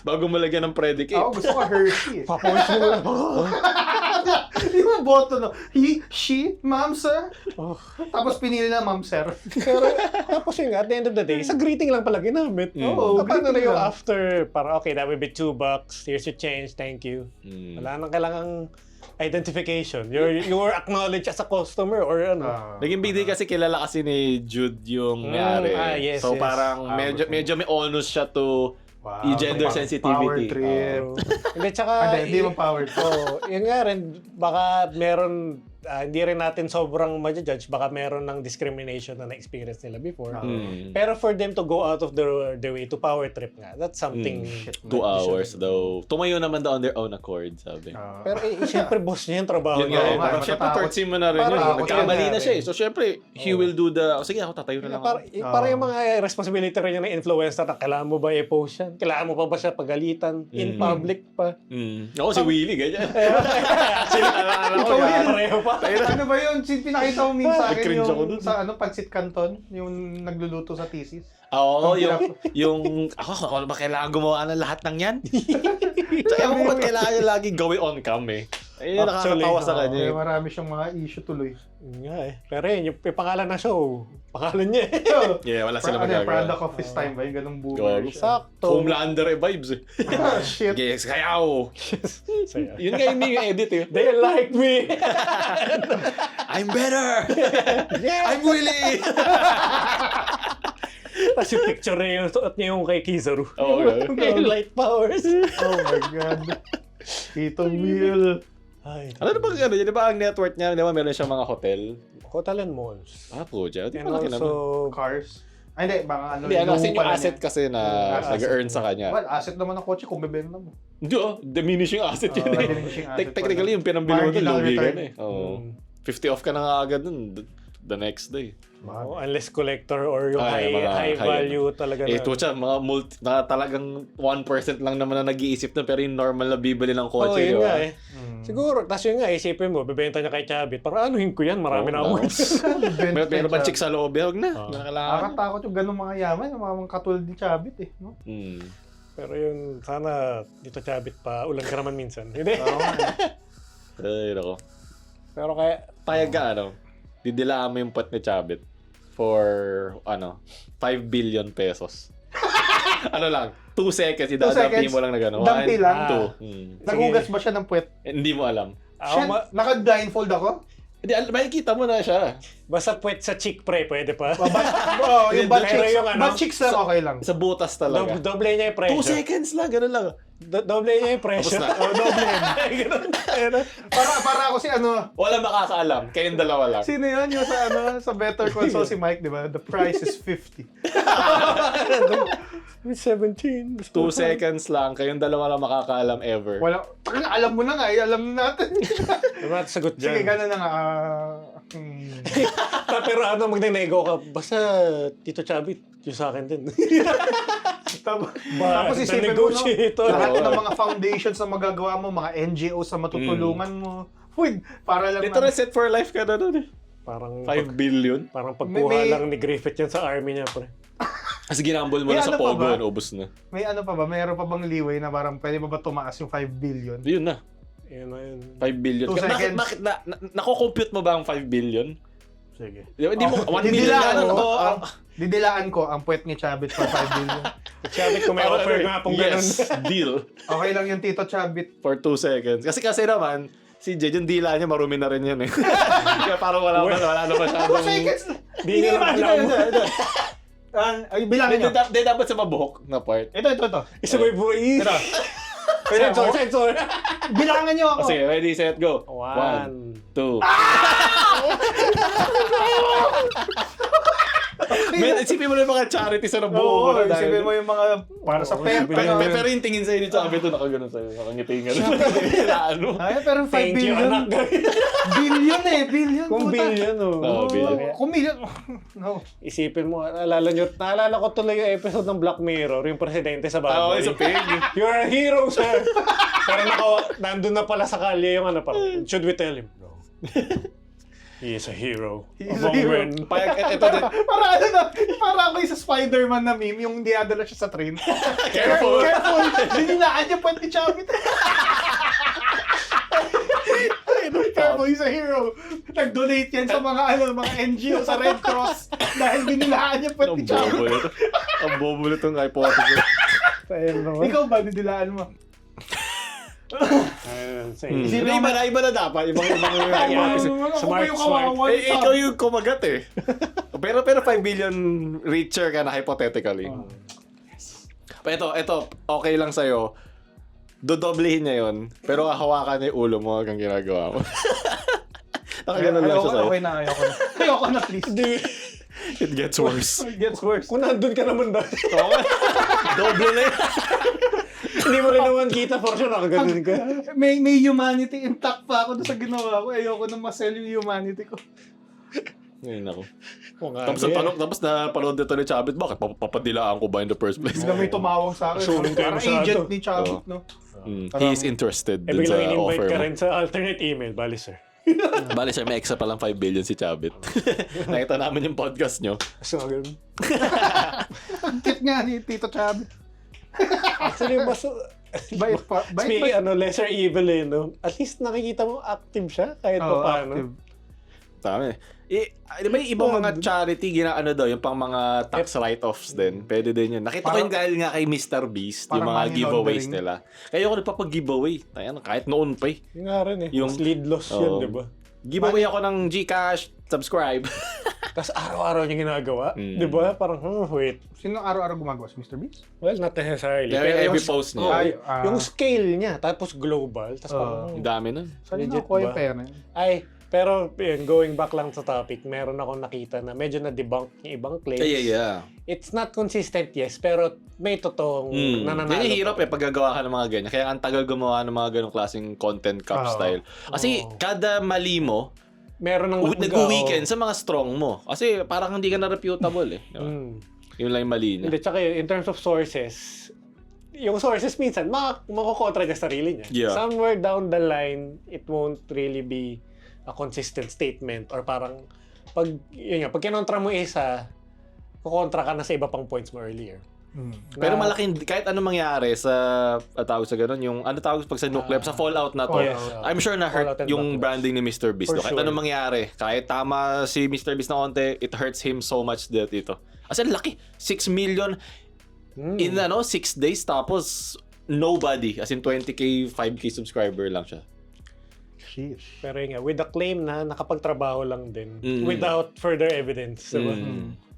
Bago mo lagyan ng predicate. Ako gusto ko Hershey. Papoys mo lang. Yung boto, no? He, she, ma'am, sir. Oh. Tapos pinili na ma'am, sir. Pero tapos yun, at the end of the day, sa greeting lang pala ginamit. Oo, Paano na greeting yung lang. after, para okay, that will be $2. Here's your change, thank you. Wala nang kailangang identification. You're acknowledged as a customer or ano. Naging big deal kasi kilala kasi ni Jude yung may-ari. Yes, So yes. parang medyo may onus siya to i-gender Power sensitivity. trip. Hindi, tsaka... Hindi mo power trip. Yun nga rin, baka meron, hindi rin natin sobrang ma-judge, baka meron ng discrimination na na-experience nila before. Pero for them to go out of their way to power trip nga, that's something... 2 hours daw. Tumayo naman daw on their own accord, sabi. Pero siyempre boss niya yung trabaho Yun niya. nga eh. nga, Parang matatakot. syempre third sim mo na rin Parang yun. ako Nagkamali talaga na siya eh. eh. So syempre, he will do the, sige ako tatayo na lang ako. Para yung mga responsibility rin niya na influencer na kailangan mo ba i-post yan? Kailangan mo pa ba siya pagalitan? In public pa? Ako si Willie, ganyan. Sila Ikaw yun. pareho pa. Ano ba yun? Pinakita mo minsan sa akin Cringe ako dun. yung sa Pancit Canton, yung nagluluto sa thesis. Oo, yung ako ba kailangan gumawa ng lahat ng yan? So, ewan ko ba't kailangan niya lagi gawin on cam eh. Ayun yung nakakatawa sa kanya Kaya eh. marami siyang mga issue tuloy. Yun nga eh. Pero yun, yung pangalan na show, pangalan niya eh. Yeah, wala sila magagawa. Product of his time ba? Yung ganung boomer Gago. siya. Sakto. Homelander eh vibes eh. Shit. Yes, kaya ako. Saya. Yun nga yung edit eh. They like me! I'm better! Yeah! I'm Willie! Tapos yung picture niya yung suot niya yung kay Kizaru. Oo, Yung light powers. Oh my God. Tito Will. Ay, Ano na ba ano? Di ba ang network niya? Di ba meron siyang mga hotel? hotel and malls. Ah, po dyan. Di And ba laki naman? also, Cars. Ay, hindi. Baka ano. Hindi, ano kasi lupa yung lang asset yan. kasi na Asset. nag-earn sa kanya. Well, asset naman ng kotse kung bebenta mo. Hindi diminishing asset yun eh. diminishing asset Technically, pala. yung pinambili mo doon, Marginal lugi ka return. na eh. Oo. 50 off ka na nga agad dun the next day. oh, unless collector or yung Ay, mga high high value talaga Eh, na. ito siya, mga na talagang 1% lang naman na nag-iisip na pero yung normal na bibili ng Oh, kotse. di yun ba? nga eh. Siguro, tas yun nga, isipin mo, bebenta niya kay Chabit. Para anuhin ko yan, marami na ako. Meron ba chick sa loob? Huwag na. Oo. Kailangan. Nakakatakot yung ganung mga yaman, yung mga katulad ni Chabit eh. No? Pero yun, sana dito Chabit pa, ulan ka naman minsan. Hindi. Oo nga. Ay, nako. Pero kaya, Payag ka, didilaan mo yung pot ni Chabit for, 5 billion pesos. Ano lang, 2 seconds, idadampi mo lang na gano'n. Dampi lang? 2. Nagugas ba siya ng puwet? Hindi mo alam. Shit, naka-blindfold ako? Hindi, makikita mo na siya. basta puwet sa chick pre, pwede pa. Oo, yung butt Pero cheeks. yung ano, Butt cheeks lang okay lang. Sa butas talaga. Doble niya yung 2 pressure. seconds lang, gano'n lang. Doble niya yung pressure. Tapos na. Oh, doble yun. Ganun. Para ako si ano, Wala makakaalam, kayong dalawa lang. sino yun yung sa Better Call Saul si Mike, di ba? The price is 50. 17. 2 seconds lang, kayong dalawa lang makakaalam ever. Wala, alam mo na nga, alam na natin. Ano sagot Sige, dyan? gano'n na nga. Pero ano, magnenego ka, basta Tito Chabit, yung sa akin din. Tapos isipin mo, no? negotiator. Lahat ng mga foundations na magagawa mo, mga NGOs na matutulungan mo. Uy, para lang Literal set for life ka na nun eh. Parang 5 billion. parang pagkuha May- lang ni Griffith yan sa army niya, pre. Kasi ginambol mo May na sa ano pa Pogo, ba? ubos na. May ano pa ba? Mayroon pa bang leeway na parang pwede pa ba tumaas yung 5 billion? Yun na. Yun na yun. 5 billion. 2 seconds. Bakit nako-compute mo ba ang 5 billion? Sige. Hindi mo, 1 million Didilaan ko ang puwet ni Chabit for 5 billion. Chabit, kung may offer nga pong ganun. Yes, deal. Okay lang yung Tito Chabit. For 2 seconds. Kasi naman, si Jed, yung dila niya, marumi na rin yan eh. Kaya parang wala na masyadong... 2 seconds! Di nyo lang alam. Ay, bilangin nyo. Hindi dapat sa mabuhok na part. Ito. Isa may buhay. Ito. Sensor. Bilangan nyo ako. Sige, ready, set, go. 1, 2. Men, isipin mo na yung mga charity sa nabuo Oo, ko na dahil. isipin mo yung mga para sa pep. Pero yung tingin sa'yo dito, sabi ito, nakaganon sa'yo, nakangiti nga. Ano? Ay, pero 5 thank you, billion. anak. Billion. Kung puta. billion, Oo, billion. Kung million. No. Isipin mo, naalala ko tuloy yung episode ng Black Mirror, yung presidente sa baboy. Isa pig. You're a hero, sir. Pero nandun na pala sa kalye yung parang, should we tell him? No. He is a hero. He is a hero. Ito din. Para ako yung sa Spider-Man na meme, yung dinadala siya sa train. Careful. Dinilaan niya puwet ni Chabit. Careful, he's a hero. Nag-donate yan sa mga NGO sa Red Cross dahil dinilaan niya puwet ni Chabit. Ang bobo na itong hypothesis. Ikaw ba, dinilaan mo? Iba na dapat. Ibang Smart. ikaw yung kumagat eh. Pero 5 billion richer ka na hypothetically. Ito, okay lang sa'yo. Dodoblehin niya yun, pero hawakan niya yung ulo mo hanggang ginagawa mo. Nakaganon lang siya sa'yo. Okay na, ayoko na please. It gets worse. It gets worse. Kung nandun ka naman ba? Doble na yun. Hindi mo rin naman kita for sure, nakaganon ka. May humanity intact pa ako doon sa ginawa ko. Ayoko na ma-sell yung humanity ko. Ngayon ako. Tapos Tapos napanood nito ni Chabit, bakit papadilaan ko ba in the first place? Bigla may tumawag sa akin. Assuming kayo Parang masyado. agent ni Chabit, no? He is interested dun sa biglang in-invite offer ka mo. rin sa alternate email, bali sir. Bali sir, may extra palang 5 billion si Chabit. Nakita namin yung podcast nyo. So, ganun. Ang cute nga ni Tito Chabit. Actually, mas... Bait pa. Speaking, lesser evil eh, no? At least nakikita mo active siya, kahit pa paano. Tama eh. Di ba yung ibang mga charity, daw, yung pang mga tax write-offs din. Pwede din yun. Nakita ko yung dahil nga kay Mr. Beast, yung mga money giveaways laundering. nila. Kaya ako nagpapag-giveaway. Ayan, kahit noon pa eh. Yung nga rin eh. Yung- Mas lead loss yun, di ba? Giveaway ako ng Gcash, subscribe. Tapos araw-araw niya ginagawa. Di ba? Parang, wait. Sino araw-araw gumagawa? Si Mr. Beast? Well, not necessarily. Kaya Pero every post niya. Ay, yung scale niya, tapos global, tapos parang, Ang dami nun. saan legit nakuha yung ba? pera yun? ay, pero yun, going back lang sa topic, meron akong nakita na medyo na-debunk yung ibang claims. Yeah. It's not consistent, yes, pero may totoong nananalo. Yan yung hirap eh, pag gagawa ka ng mga ganyan. Kaya ang tagal gumawa ng mga ganong klaseng content cup style. Kasi kada mali mo, meron ng nag-weekend sa mga strong mo. Kasi parang hindi ka na reputable eh. Diba? Yun lang yung mali niya. Hindi, tsaka yun, in terms of sources, yung sources minsan, makukontra niya sarili niya. Yeah. Somewhere down the line, it won't really be a consistent statement or parang pag kinontra mo isa, kukontra ka na sa iba pang points mo earlier. Pero malaking, kahit ano mangyari sa, tawag sa ganun, yung, tawag pag sa nuclear, sa Fallout na to, yes. I'm sure na hurt Fallout and yung Backlash. branding ni Mr. Beast. For Kahit sure. ano mangyari, kahit tama si Mr. Beast na konti, it hurts him so much that ito. As in, laki. 6 million in 6 days, tapos nobody. As in, 20k, 5k subscriber lang siya. Sheesh. Pero yun nga, with the claim na nakapagtrabaho lang din, without further evidence. Diba?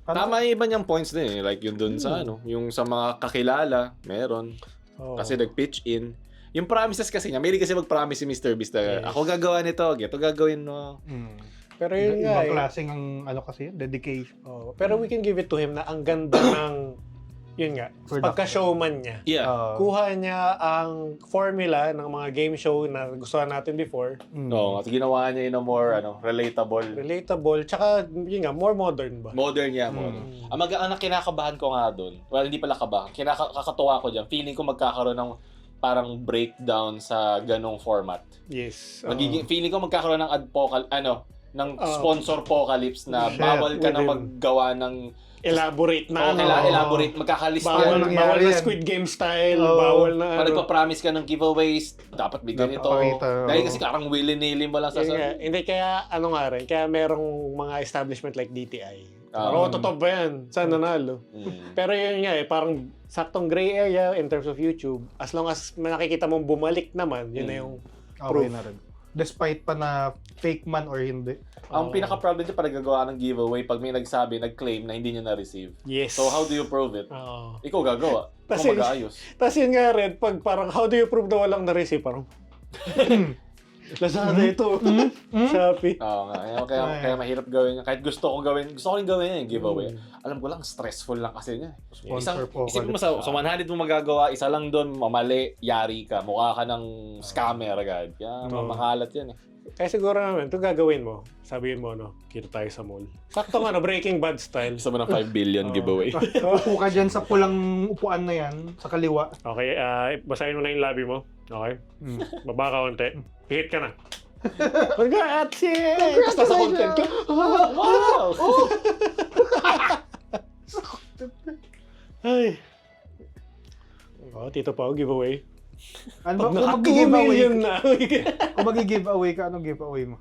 Tama yung iba niyang points din eh. Like yung dun sa yung sa mga kakilala, meron. Oo. Kasi nag-pitch in. Yung promises kasi niya, may kasi mag-promise si Mr. Beast na, ako gagawa nito, ito gagawin mo. Pero yun nga Ibang eh. klaseng ang kasi yun, dedication. Pero we can give it to him na ang ganda ng yun nga, pagka-showman niya. Yeah. Kuha niya ang formula ng mga game show na gustuhan natin before. No, at ginawa niya yun na more relatable. Relatable. Tsaka, yun nga, more modern ba? Modern niya, modern. Ang kinakabahan ko nga doon, well, hindi pala kabahan, kakatuwa ko dyan, feeling ko magkakaroon ng parang breakdown sa ganong format. Yes. Feeling ko magkakaroon ng ng sponsor apocalypse na Shit, bawal ka na within. maggawa ng Elaborate na. elaborate, magkakalista Bawal, yan. nangyari bawal na yan. Squid Game style. Oo. Bawal na Pag nagpa-promise ka ng giveaways, dapat bigyan ito. Napakita, Dahil oo. kasi karang willy-nilly mo lang Yun nga. sasabihin. Hindi, kaya ano nga rin. Kaya merong mga establishment like DTI. Oo. Totoo ba yan? Saan nanalo? Pero yun nga parang saktong gray area in terms of YouTube. As long as nakikita mong bumalik naman, yun na yung Okay proof. na rin. Despite pa na fake man or hindi. Ang pinaka-problem dyan pag nagagawa ng giveaway, pag may nagsabi, nag-claim na hindi niya na-receive. Yes. So how do you prove it? Oo. Ikaw gagawa. Kasi- Ikaw mag-aayos. Tapos yun nga rin, pag parang how do you prove na walang na-receive? Parang, Lazada ito. Shopee. Oo nga. Kaya mahirap gawin. Kahit gusto ko rin gawin yung giveaway. Alam ko lang, stressful lang kasi niya. Sponsor po. Isipin mo sa 100 mo magagawa, isa lang doon, mamali, yari ka. Mukha ka ng scammer agad. Kaya makalat yan eh. Kaya siguro naman, ito gagawin mo. Sabihin mo, kita tayo sa mall. Sakto nga, Breaking Bad style. Gusto mo ng 5 billion giveaway. Upo ka dyan sa pulang upuan na yan, sa kaliwa. Okay, basahin mo na yung labi mo. Okay? Baba ka konti. Hit ka na. Congrats! Tapos nasa content ka. Wow! Ay. Tito Pao, giveaway. Ano ba? Pag Kung naka 2 mag-giveaway million na. kung mag-giveaway ka, anong giveaway mo?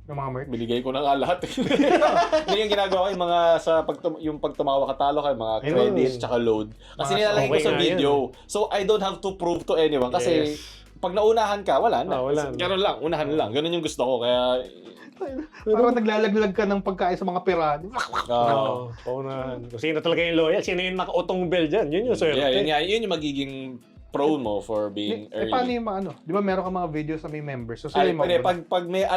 Yung mga merch? Binigay ko na nga lahat. Hindi yung ginagawa ko, yung mga yung pag tumawa katalo kayo, mga Ayun. credits tsaka load. Kasi Mas nilalagay ko okay sa nga video. So I don't have to prove to anyone kasi Yes. pag naunahan ka, wala na. Wala na. Ganun lang, unahan lang. Ganun yung gusto ko. Kaya Parang naglalaglag ka ng pagkain sa mga pirado. Oo, paunahan. Kung sino talaga yung loyal, sino yung naka-utong bell dyan, yun yung swerte. yun yung magiging pro mo for being Paano early. yung mga ano? Di ba meron ka mga videos sa may members? So sila Ay, yung pwede, mauna.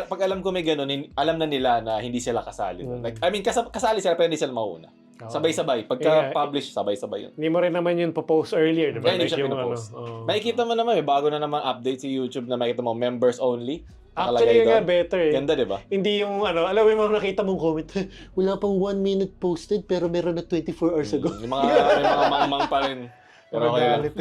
pag alam ko may ganun, alam na nila na hindi sila kasali. Like, I mean, kasali sila pero hindi sila mauna. Oo. Sabay-sabay. Pagka-publish, sabay-sabay yun. Hindi mo rin naman yun post earlier, di ba? Hindi siya Like yung pinopost. oo. Makikita mo naman, may bago na naman update si YouTube na makikita mo members only. Actually, Nakalagay nga doon. better eh. Ganda, di ba? Hindi yung alam mo yung mga nakita mong comment, wala pang 1 minute posted pero meron na 24 hours ago. Yung may mga mangmang pa rin. Pero okay lang. Galit.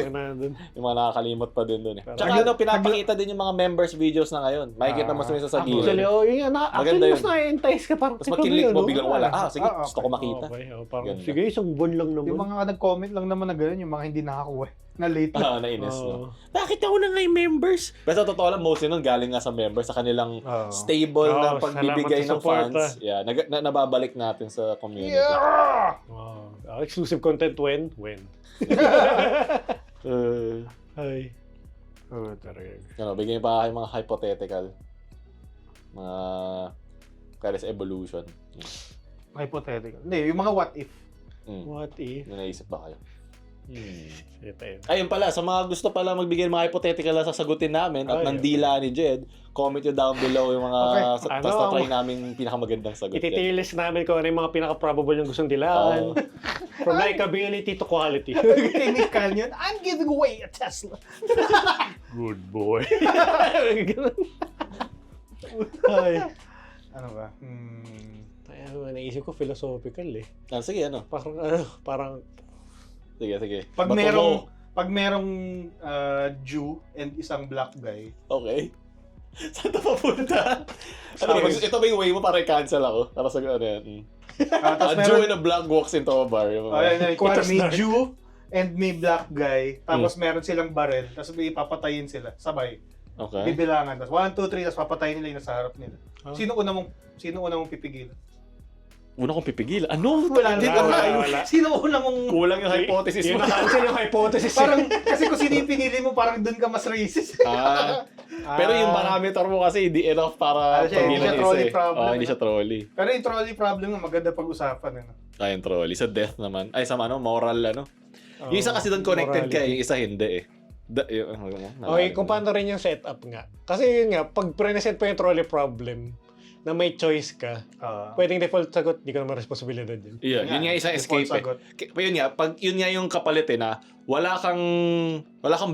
Yung mga nakakalimot pa din doon eh. Pero- Tsaka pinapakita din yung mga members videos na ngayon. Makikita mo sa sa Actually, gilid. yun nga. Maganda Actually, mas yun. na-entice ka parang. Tapos mag-click mo, biglang wala. Sige, Ah, gusto ko makita. Okay, parang, Ganda. sige, isang buwan lang naman. Yung mga nag-comment lang naman na gano'n, yung mga hindi nakakuha. Na late na. Nainis, Oo. no? Bakit ako na nga yung members? Pero sa totoo lang, mostly nun galing nga sa members sa kanilang Oo. stable na Oo, pagbibigay salamat sa ng support, fans. Yeah, nababalik natin sa community. Yeah! Wow. Exclusive content when? Ay. Ano, bigyan pa kayo mga hypothetical. Mga Kailangan evolution. Hypothetical. Hindi, yung mga what if. What if? May naisip ba kayo? Ito yun. Ayun pala, sa mga gusto pala magbigay ng mga hypothetical na sasagutin namin at Ay, ng dila ni Jed, comment nyo down below yung mga Okay. tapos na-try namin pinakamagandang sagot. Iti-tier list namin kung ano yung mga pinaka-probable yung gustong dilaan. From likability to quality. Chemical yun. I'm giving away a Tesla. Good boy. Ay. Ano ba? Ay, naisip ko philosophical eh. Sige, ano? Parang Sige. Pag Bato merong mo. pag merong Jew and isang black guy, Okay. Saan ito papunta? Ito ba yung way mo para i-cancel ako? Para sa ano yan? tapos A Jew in a black walks into a bar. Yung mga- ayan, kuwari Itas may na. Jew and may black guy, tapos meron silang barel, tapos may papatayin sila, sabay. Okay. Bibilangan. Tapos 1, 2, 3, tapos papatayin nila yung nasa harap nila. Ah. Sino una mong pipigilan? Una kong pipigil. Ano? Wala Hindi na. ko Wala. Sino una mong... Kulang yung hypothesis Yung mo. na-cancel yung hypothesis. Parang, kasi kung sino yung pinili mo, parang dun ka mas racist. Pero yung parameter mo kasi hindi enough para Hindi siya pagilan trolley isa eh. problem. Hindi siya trolley. Pero yung trolley problem nga, maganda pag-usapan. Ano? Yung trolley. Sa death naman. Ay, sa moral ano. Yung isa kasi doon connected ka, yung isa hindi eh. Okay, kung paano rin yung setup nga. Kasi yun nga, pag present pa yung trolley problem, na may choice ka, pwedeng default sagot, di ka naman responsibilidad yun. Yeah, yun nga isang escape eh. Pero yun nga, pag yun nga yung kapalit eh na wala kang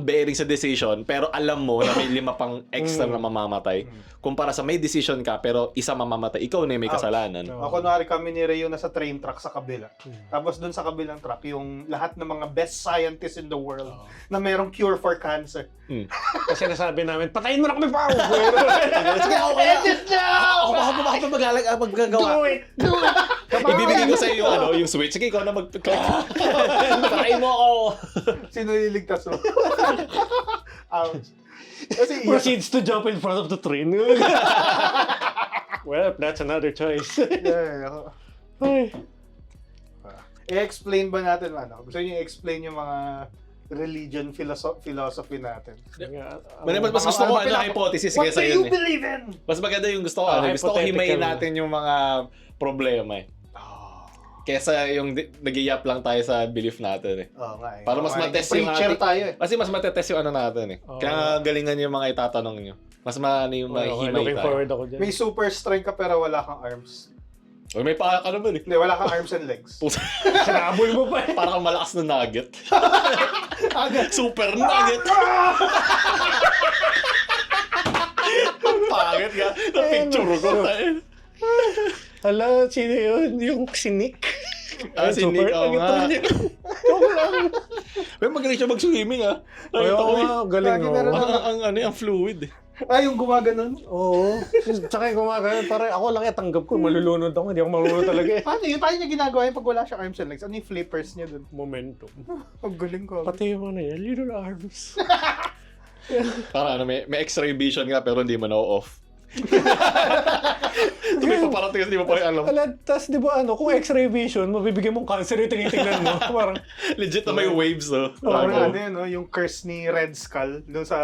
bearing sa decision, pero alam mo na may 5 pang extra na mamamatay. Kumpara sa may decision ka, pero isa mamamatay, ikaw na yung may kasalanan. Kunwari kami ni Ray yung nasa train track sa kabila. Tapos dun sa kabilang track, yung lahat ng mga best scientists in the world na merong cure for cancer. Kasi nasabi namin, patayin mo na kami pa! Sige, edit now! Ako pa maggagawa. Do it! Ibibigay ko sa iyo yung switch. Sige, ikaw na mag-click. Patayin mo ako. Sino liligtas mo? Ouch. Kasi Proceeds to jump in front of the train. Well, that's another choice. Ay. I-explain ba natin Gusto niyo i-explain yung mga religion philosophy natin? Mas gusto ko hypothesis What kaysa do you yun believe in? Mas maganda yung gusto ko. Gusto ko himayin natin yung mga problema Kesa yung nag-iap lang tayo sa belief natin Oo nga Para mas matest yung preacher tayo Kasi mas matetest yung natin Kaya galingan yung mga itatanong nyo. Mas yung mahihimay looking tayo. forward ako dyan. May super strength ka pero wala kang arms. Uy, may paa ka naman Hindi, wala kang arms and legs. Sinabol mo pa Parang kang malakas na nugget. Super nugget! Pangit ka. Na-picture ko. Hala, sino yun? Yung sinik. Si Nick, nga. Joke lang. May magaling siya mag-swimming Nakita ko galing ang fluid Yung gumaganon? Oo. Tsaka yung gumagano, parang ako lang tanggap ko, malulunod ako, hindi ako malulunod talaga Paano niya ginagawa yun pag wala siyang arms and legs? Ano yung flippers niya dun? Momentum. Ang galing ko. Pati yung little arms. Parang may x-ray vision nga pero hindi mo na-off. May paparating hindi mo pa rin alam. Tapos di ba kung x-ray vision, mabibigyan mong cancer yung tinitingnan mo. Parang, Legit na may waves Parang yung curse ni Red Skull dun sa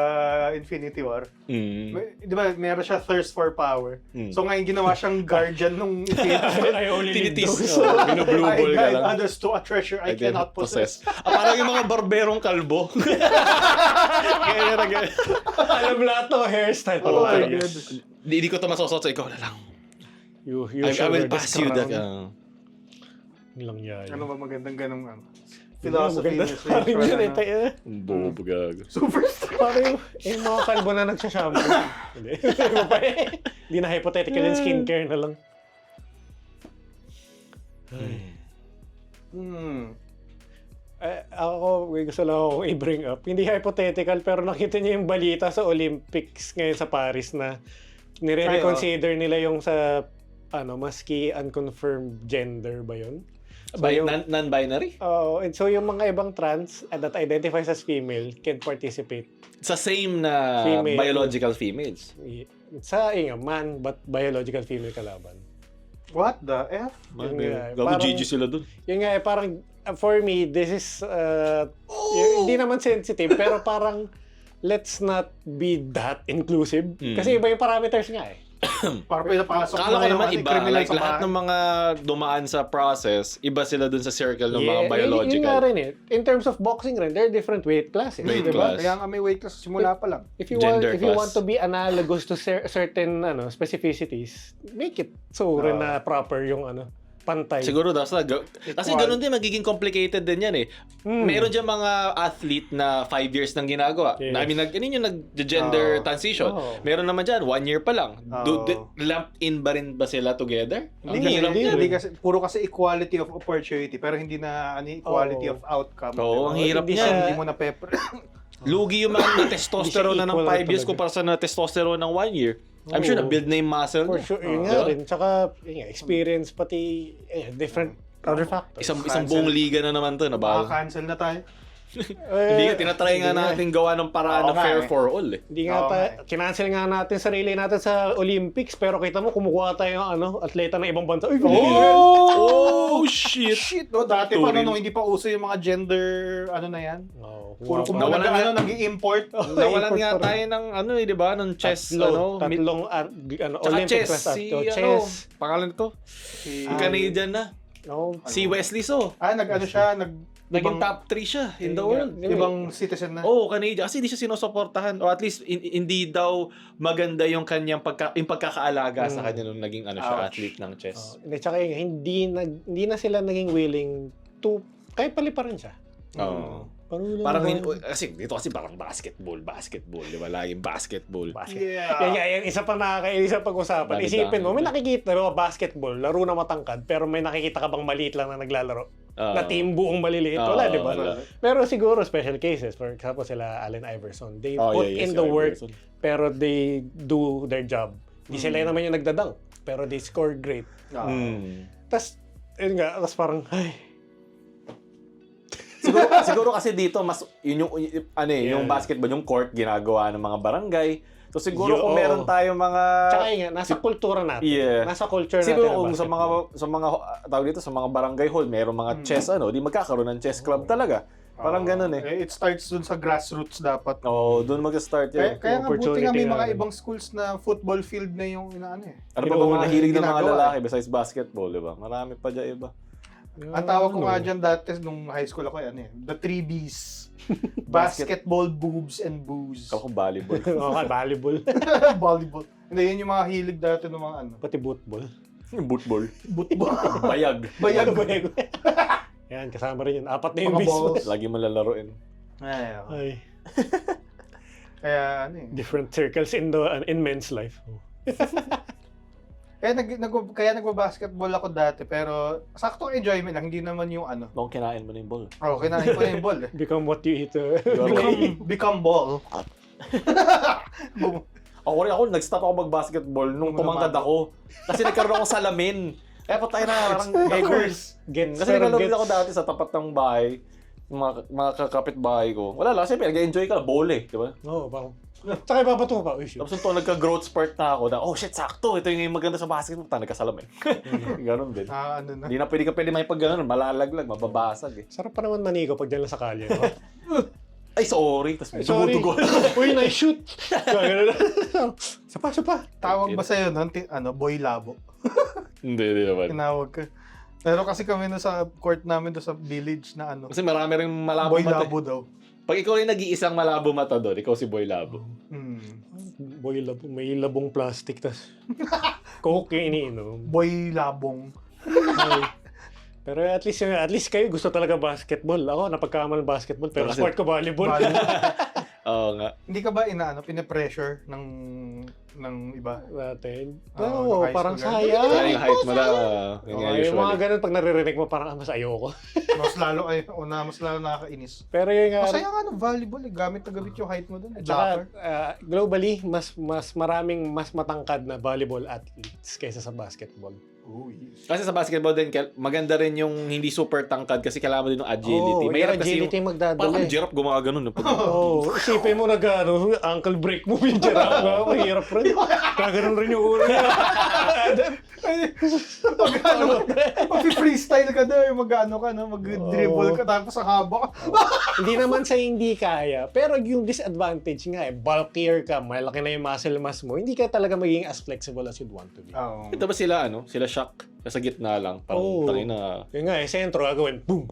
Infinity War. Di ba, meron siya thirst for power. So ngayon ginawa siyang guardian nung Infinity War. I only need Tinitis. those. Binu-blue I ball ka guide lang. others to a treasure I cannot possess. Parang yung mga barberong kalbo. Ganyan. Alam lahat ng hairstyle. Oh my Parang, God. Hindi ko ito masosot sa ikaw na lang. You I shall will wear pass this you the... crown. Lang yan. Ano ba magandang ganong philosophy Maganda. ni Parang yun eh, tayo. Bobo gago. Superstar. Parang yung mga kalbo na nagsashampoo. Hindi. Iba pa eh. Hindi na hypothetical yung skincare na lang. Ako, gusto lang akong i-bring up. Hindi hypothetical, pero nakita niyo yung balita sa Olympics ngayon sa Paris na nire-reconsider nila yung sa maski unconfirmed gender ba yun? Non-binary? And so yung mga ibang trans that identifies as female can participate. Sa same na Female. biological females. Sa man, but biological female kalaban. What the F? Gago GG sila dun. Yun nga, parang for me, this is hindi naman sensitive, pero parang let's not be that inclusive. Kasi iba yung parameters nga eh. Parang pinapasok Kala ko naman iba, criminal like sa lahat bahay. ng mga dumaan sa process, iba sila dun sa circle ng mga Yun biological. nga rin eh. In terms of boxing rin, there are different weight classes. Weight diba? class. Kaya nga may weight class simula pa lang. If you Gender want class. to be analogous to certain specificities, make it so rin na proper yung pantay. Siguro kasi ganun din magiging complicated din yan eh. Meron diyan mga athlete na 5 years nang ginagawa. Yes. I mean, nag-gender transition. Meron naman diyan 1 year pa lang. Lumped in ba rin ba sila together? Ang hirap yan. Hindi kasi puro kasi equality of opportunity pero hindi na equality of outcome. Oo, ang hirap Hindi niyan. Hindi mo na pepper. Lugi yung mga na-testosterone na ng 5 years talaga. kumpara sa na-testosterone ng 1 year. I'm sure na-build na yung muscle For niya. sure, yun nga rin. Tsaka, experience pati different other factors. Isang buong liga na naman to. Cancel na tayo. Hindi nga, tinatry nga natin gawa ng paraan na fair for all eh. Hindi nga kinancel nga natin sarili natin sa Olympics, pero kita mo, kumukuha tayo ng atleta ng ibang bansa. Uy, Oh, shit! Shit, no? Dati pa nung hindi pa uso yung mga gender, na yan. Puro Nawalan nag-i-import. Nawalan nga tayo ng di ba? Ng chess, tatlong Olympic chess, class. chess. Pangalan ko? Si Canadian na. Si Wesley So. Naging top 3 siya in the world. Ibang citizen na. Canadian. Kasi hindi siya sinusuportahan. O at least, hindi daw maganda yung kanyang pagkakaalaga sa kanya nung naging siya, athlete ng chess. Tsaka hindi na sila naging willing to, kahit paliparan siya. Parang, kasi dito kasi parang basketball, di ba? Laging basketball. Yeah. Yan, isa pa nakakainis sa pag-usapan. Dami-dami. Isipin mo, may nakikita, basketball, laro na matangkad, pero may nakikita ka bang maliit lang na naglalaro? Na team buong maliliit. Wala, di ba? Wala. Pero siguro, special cases, for example, sila Allen Iverson, they put in the work, pero they do their job. Di sila naman yung nagdadang, pero they score great. Tas, yun nga, tas parang, ay, siguro kasi dito mas yun yung basketball, yung court ginagawa ng mga barangay. So siguro kung meron tayong mga tsaka yun nga, nasa kultura natin. Nasa culture natin. Siguro kung sa mga tawag dito sa mga barangay hall, meron mga chess di magkakaroon ng chess club talaga. Parang ganun It starts dun sa grassroots dapat. Doon mag-start yun. Kaya nga buti nga may mga ibang schools na football field na yung inaano eh. Ano pa ba mga hilig ng mga lalaki besides basketball, di ba? Marami pa dyan iba. Ang tawag ko nga dyan dati nung high school ako the 3 Bs. Basketball, boobs, and booze. Ako volleyball. Volleyball. Volleyball. Hindi, yun yung mga hilig dati ng mga ano. Pati bootball. Bootball. Bootball. Bayag. Bayag. Yan, kasama rin yun. 4 na yung Mga base. balls. Lagi mo lalaroin. Ay, Kaya ano eh. different circles in men's life. Kaya nagba-basketball ako dati pero saktong enjoyment lang, hindi naman yung ano. Nung kinain mo na yung ball. Kinain ko na yung ball eh. Become what you eat. Become ball. Ako nag-stop ako mag-basketball nung tumangkad ako. Kasi nagkaroon ako salamin. Kaya patay na, parang beggars. Kasi naglalaro ako dati sa tapat ng bahay. Mga kakapit-bahay ko. Wala lang, siyempre, nag-enjoy ka, bowl eh, di ba? Oo, parang. Tsaka ipapato pa. Uy, shit. Tapos nung nagka-growth spurt na ako, shit, sakto, ito yung maganda sa basketball. Nagkasalamin. Ganon din. Ano na. Hindi na pwede may pag ganon, malalaglag, mababasag eh. Sarap pa naman manigo pag dyan lang sa kalye. No? Ay, sorry. Tapos Sorry. dumudugo. Uy, nice shoot. Sapa. Tawag ba sa'yo nun? Boy labo. Hindi naman. Tinawag ka. Pero kasi kami sa court namin sa village na ano. Kasi marami rin malabo Boy mata. labo daw. Pag ikaw rin nag-iisang malabo mata doon, ikaw si Boy Labo. Boy labo, may labong plastic tas coke yung iniinom. Boy labong. Ay. Pero at least kayo gusto talaga basketball. Ako napagkamal basketball pero Kasi- sport ko volleyball. Oo nga. Hindi ka ba pine-pressure ng iba? Natin. Oo, Oo, high parang school sayang. Kaya yung height mo na. Yun nga Yung mga usually. ganun pag naririnig mo parang mas ayoko. Mas lalo nakakainis. Pero yung Masaya nga volleyball gamit na gamit yung height mo dun. tsaka, globally mas maraming mas matangkad na volleyball athletes kaysa sa basketball. Kasi sa basketball din, maganda rin yung hindi super tangkad kasi kailangan mo din ng agility. Oh, Mahirap kasi agility yung, magdadala. parang ang giraffe gumaganon. Isipin mo ankle break mo yung giraffe. Mahirap rin. Kaganon rin yung ulo niya. Mag-freestyle ka doon, mag-dribble ka tapos sa haba ka. Hindi naman sa hindi kaya. Pero yung disadvantage nga bulkier ka, malaki na yung muscle mass mo, hindi ka talaga magiging as flexible as you'd want to be. Ito ba sila, sila shock? Sa gitna lang. Parang tangin na Yun nga, sentro, gagawin, boom!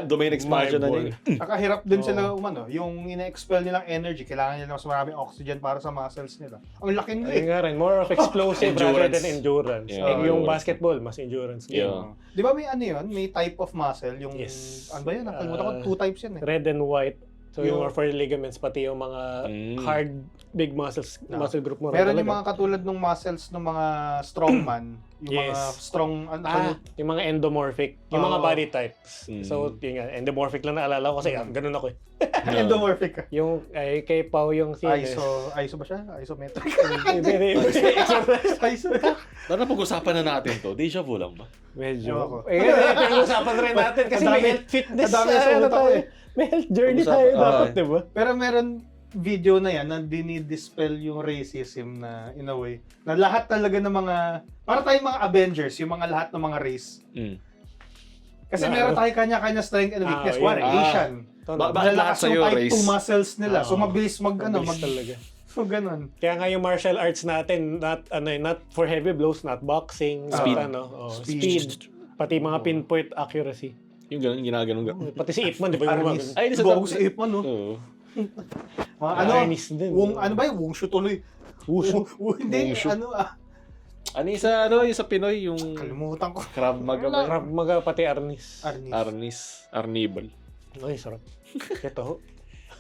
domain expansion na Ball. nila. Nakahirap din sila yung ina-expel nilang energy, kailangan nila mas maraming oxygen para sa muscles nila. Ang laki nila Ayun nga rin, more of explosive rather Endurance. than endurance. Yeah, Yung endurance. basketball, mas endurance. Yeah. Di ba may yun? May type of muscle, yung, Yes. ano ba yun? Nakalimutan ko, 2 types yan eh. Red and white. So yung Yung- for ligaments, pati yung mga hard, big muscles, muscle group mo. Meron talaga. yung mga katulad ng muscles ng mga strongman, yung mga Yes. strong, Yung mga endomorphic, yung mga Oo. body types. So, yun nga, endomorphic lang naalala ko kasi ganun ako eh. endomorphic ka. Yung, kay Pao yung fitness. ISO ba siya? Isometric. ISO. Parang pag-usapan na natin to. Deja vu lang ba? Medyo. Ewan ko. Pinag-usapan rin natin kasi Madami- may health fitness. madami sa utak tayo. eh. May health journey Pag-usapan. tayo dapat, di ba? Pero meron video na yan na dinidispel yung racism na in a way. Na lahat talaga ng mga, para tayong mga Avengers, yung mga lahat ng mga race. Kasi meron tayo kanya-kanya strength and weakness. yun. One, Asian. Bakit Malalakas lahat sa'yo yung type race? 2 muscles nila. So mabilis Mabilis talaga. So ganun. Kaya nga yung martial arts natin, not for heavy blows, not boxing, Speed. speed. Pati mga pinpoint accuracy. Yung gano'n, ginaganon ka. Pati si Ip Man, di ba yung Arnis. gumagano? Ay, nasa Gogo sa ipon, no? Oo. Mga Arnis din. ano ba yung Wushu tuloy? Wushu. Hindi, Wushu. ano Yung sa Pinoy, yung kalimutan ko. Krav Maga ba? Krav Maga, pati Arnis. Arnis. Arnis. Arnibal. Ay, sarap. Ito,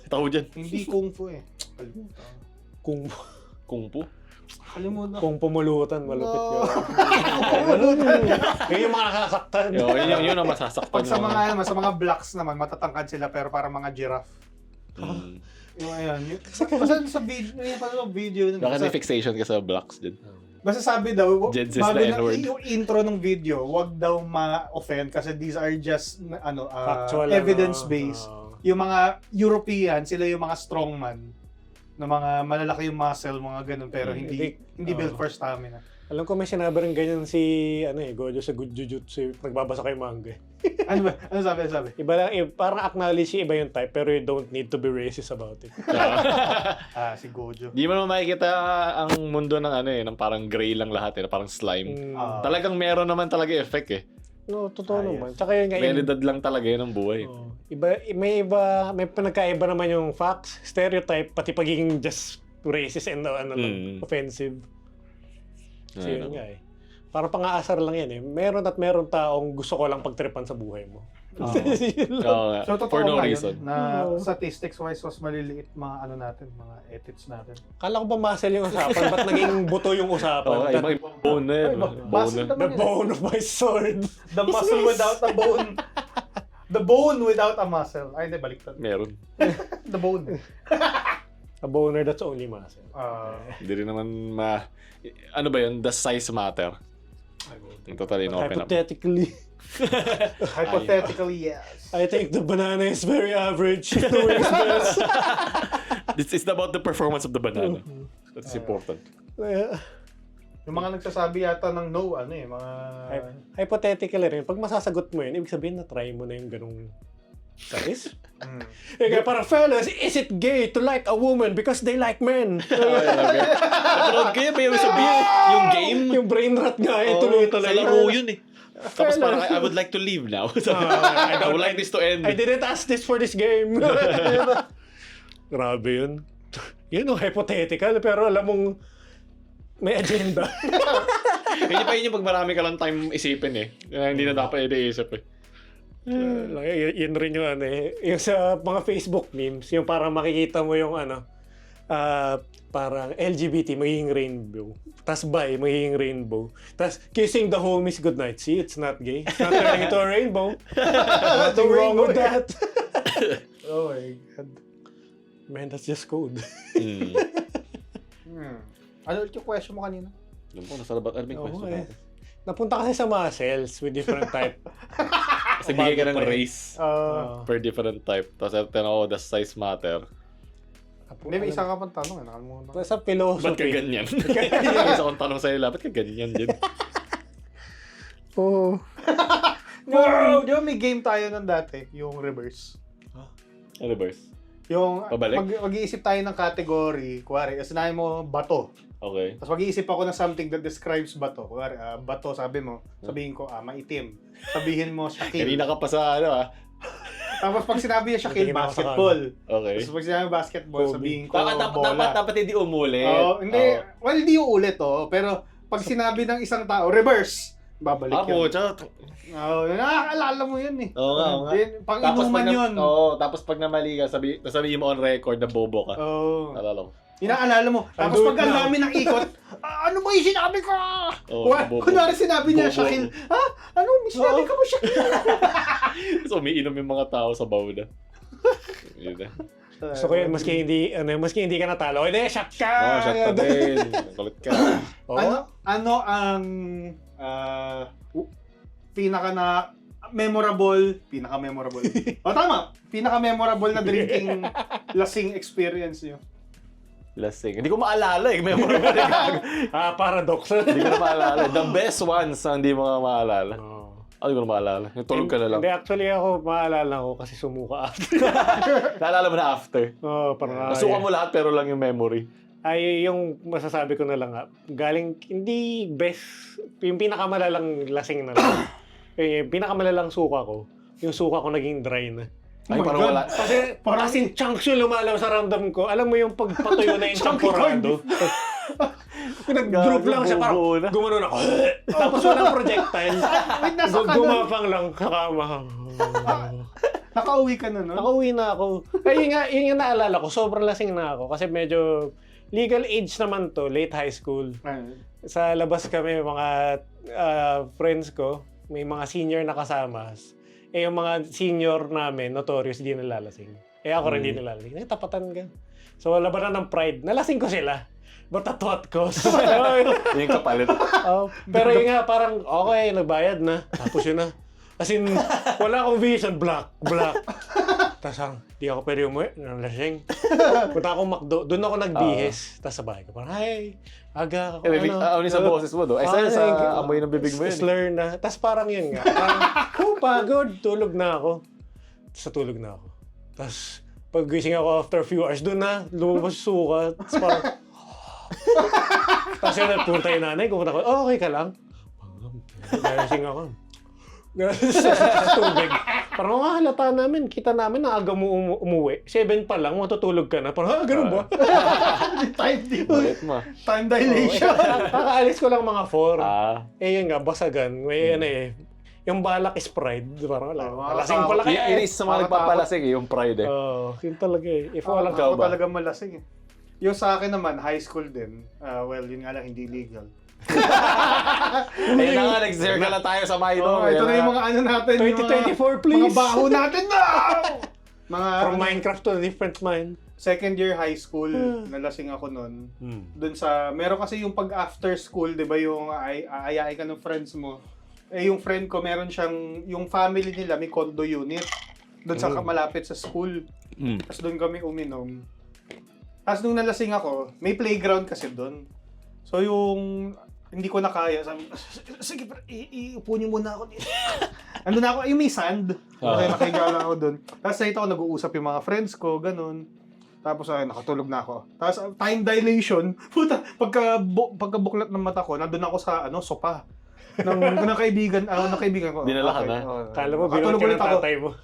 Taho dyan. Hindi kung fu eh. Kalimutan. kung Kung fu. Kalimutan. kung pumulutan, malupit No. yun. Yun yung mga nakakaktan. Yun ang masasaktan. Pag sa yung sa mga blocks naman, matatangkad sila pero para mga giraffe. Mm. Yung ayan. Basta sa video, yung parang video. Baka Basta, may fixation ka sa blocks dyan. basta sabi daw, Gen Z bago na na N-word. yung intro ng video, wag daw ma-offend kasi these are just Factual, evidence-based. Yung mga European, sila yung mga strongman na mga malalaki yung muscle, mga ganun, pero hindi built for stamina. Alam ko may sinabi rin ganyan si Gojo sa Jujutsu, nagbabasa kay manga. Ano ba? Ano sabi? Iba lang, parang acknowledge iba yung type, pero you don't need to be racist about it. Si Gojo. Di mo naman makikita ang mundo ng ng parang gray lang lahat parang slime. Talagang meron naman talaga effect eh. No, totoo Yes. naman. Tsaka yun nga, Realidad lang talaga yun ng buhay. may pinagkaiba naman yung facts, stereotype, pati pagiging just racist and offensive. So yun nga eh. Parang pang-aasar lang yan eh. Meron taong gusto ko lang pagtripan sa buhay mo. Oo nga. So, totoo For no nga yun, reason. na statistics-wise, mas maliliit mga mga edits natin. Kala ko ba muscle yung usapan? Ba't naging buto yung usapan? Oo, ibang bone na yun. Muscle The bone of my sword. The muscle without a bone. The bone without a muscle. Ay, hindi, baliktad. Meron. The bone. A boner that's only muscle. Hindi rin naman ano ba yun? Does size matter? Totally open up. Hypothetically, Hypothetically, yes. I think the banana is very average. It weighs best. This is about the performance of the banana. That's important. Yung mga nagsasabi yata ng no, mga... Hypothetically rin, pag masasagot mo yun, ibig sabihin na try mo na yung ganung size. Kaya parang, fellas, is it gay to like a woman because they like men? Napanood kayo ba yung sabihin? Yung game? Yung brain rot nga, tuloy-tuloy. Sa laro yun eh. Tapos parang, I would like to leave now. I would like this to end. I didn't ask this for this game. Grabe yun. Yun hypothetical, pero alam mong may agenda. Hindi pa yun yung pag marami ka lang time isipin eh. Hindi na dapat iniisip eh. Yun rin yung yung sa mga Facebook memes, yung parang makikita mo yung parang LGBT magiging rainbow, tas bi magiging rainbow, tas kissing the homies goodnight. See, it's not gay. It's not turning into a rainbow. Nothing wrong with that. Oh my God. Man, that's just code. Ano ulit yung question mo kanina? Alam ko, nasa labat. Ano ba yung question natin? Napunta kasi sa muscles with different type. Kasi bigay ka ng race per different type. Tapos tinanong ko, does size matter? Hindi, may isa ka pang tanong. Nakalimutan ko. Sa philosophy. Ba't ka ganyan? Isa kong tanong sa'yo, ba't ka ganyan din? No, di ba may game tayo nun dati? Yung reverse. Reverse? Yung Pabalik? mag-iisip tayo ng category. Kuwari, sinabi mo bato. Okay. Tapos mag-iisip ako ng something that describes bato. Kuwari, bato, sabihin ko, maitim. Sabihin mo, Shaquille. Kanina ka pa sa Tapos pag sinabi niya Shaquille, Hindi na ako sa basketball. Okay. Tapos pag sinabi basketball, Kobe. sabihin ko, Dapat hindi umulit. Hindi. Well, hindi yung ulit, Pero pag sinabi ng isang tao, reverse. Babalik Ako, yun. Nakakaalala mo yun eh. Oo nga. Pang-inuman yun. Tapos pag namali ka, sabihin mo on record na bobo ka. Oo. Nalala ko. Inaalala mo. Tapos do pag it ang now. dami ng ikot, ano ba yung sinabi ko? Bobo. Kunwari sinabi niya, Bobo. Shaquille, ano? May sinabi ka mo, Shaquille? So, umiinom yung mga tao sa bawda. Yun na. So kaya maski hindi ka natalo, hindi shot ka. Shot pa din. Kulit ka. Ano ang pinaka-memorable? Tama. Pinaka-memorable na drinking lasing experience niyo. Lasing. Hindi ko maalala eh. Memorable eh. Paradox. Hindi ko na maalala. The best ones na hindi mo maalala. Hindi ko na maalala. Yung tulog ka na lang. Hindi, actually ako, maalala ko kasi sumuka after. Naalala mo na after. Parang Nasuka mo lahat pero lang yung memory. Ay, yung masasabi ko na lang galing, hindi best, yung pinakamalalang lasing na lang. Pinakamalalang suka ko, yung suka ko naging dry na. Ay, parang wala. Kasi as in chunks yung lumalaw sa ramdam ko. Alam mo yung pagpatuyo na yung champurado. Nag-group lang siya, parang bubuo na. gumanon ako. Tapos walang projectile. Wait, nasa ka nun. Gumapang lang, kakama. Nakauwi ka na nun? Nakauwi na ako. Ay, yun yung naalala ko, sobrang lasing na ako. Kasi medyo legal age naman to, late high school. Sa labas kami, mga friends ko, may mga senior na kasama. Eh, yung mga senior namin, notorious, di nalalasing. Eh, ako rin di nalalasing. Eh, tapatan ka. So, labanan ng pride. Nalasing ko sila. But at what cost? Yung kapalit. Pero yun nga, parang, okay, nagbayad na. Tapos yun na. As in, wala akong vision. Black. Tapos, di ako pwede umuwi. Nalasing. Punta akong McDo. Doon ako nagbihis. Tapos sa bahay ko, parang, hi, aga ako. Ano sa boses mo do? Ay, sa amoy ng bibig mo yun. Slur na. Tapos parang yun nga. Parang, pagod. Tulog na ako. Sa tulog na ako. Tapos, pag gising ako after a few hours, doon na, lumabas yung suka. Tapos parang, tapos yun, nagpunta yung nanay, kumunta ko, okay ka lang? Nalasing ako. Sa tubig. Parang halata namin, kita namin na aga mo umuwi. 7 pa lang, matutulog ka na. Parang, ganun ba? Time dilation. Kakaalis ko lang mga 4. Eh yun nga, basagan. May yung balak is pride. Parang wala. Lasing pala kaya Yun isa sa mga nagpapalasing yung pride yun talaga If walang ako talaga malasing Yung sa akin naman, high school din. Well, yun nga lang, hindi legal. Ayun na nga, nag-circle na tayo sa minor. Ito na yung mga ano natin. 2024, please. Mga baho natin na! From Minecraft to a different mind. Second year high school, nalasing ako nun. Doon sa, meron kasi yung pag after school, di ba yung aayain ka ng friends mo. Eh yung friend ko, meron siyang, yung family nila may condo unit. Doon sa malapit sa school. Tapos doon kami uminom. Tapos nung nalasing ako, may playground kasi doon. So yung, hindi ko na kaya, sabi, sige, iupo niyo muna ako dito. Andun na ako, yung may sand. Okay, nakahiga lang ako doon. Tapos nakita ko, nag-uusap yung mga friends ko, ganun. Tapos ay nakatulog na ako. Tapos time dilation, puta, pagkabuklat ng mata ko, nandun ako sa sopa. ng kaibigan ko. Dinala ka na? Kala mo, binunod ka ng tatay mo.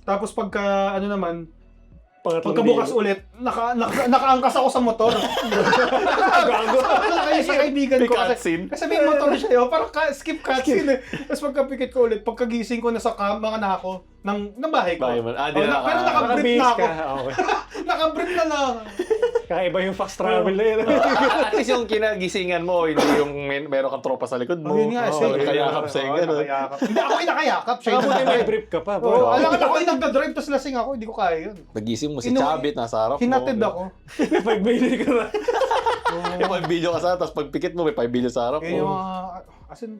Tapos pagkabukas ulit, nakaangkas ako sa motor. Gago. Nakaya sa kaibigan ko. Cutscene. Kasi may motor siya parang skip cutscene Tapos pagkapikit ko ulit, pagkagising ko, nasa mga na ako ng bahay ko. Pero nakabrief na ako. Nakabrief na lang. Kakaiba yung fast travel na yun. At least yung kinagisingan mo, hindi yung meron kang tropa sa likod mo. Yun nga, Nakayakap sa gano'n. Hindi ako yung nakayakap. Siya Saka may brief ka pa. alam ko, ako yung nagdadrive, tapos lasing ako, hindi ko kaya yun. Nagising mo si Chabit, nasa harap mo. Hinatid ako. May 5 million ka na. May 5 video ka sa harap, tapos pag pikit mo, may 5 video sa harap Yung mo. as in,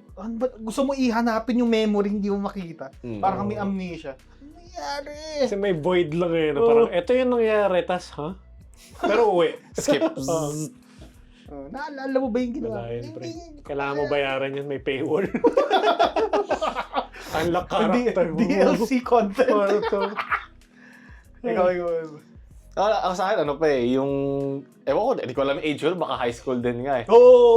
gusto mo ihanapin yung memory, hindi mo makita. Parang may amnesia. Ano nangyari? Kasi may void lang Parang, eto yung nangyari, tas, ha? Pero uwi. Skip. Naalala mo ba yung ginawa? Wala yun, pre. Kailangan mo bayaran yun, may paywall. Unlock character mo. DLC content. Ikaw. Ako sa akin, yung... Ewan ko, hindi ko alam age ko, baka high school din nga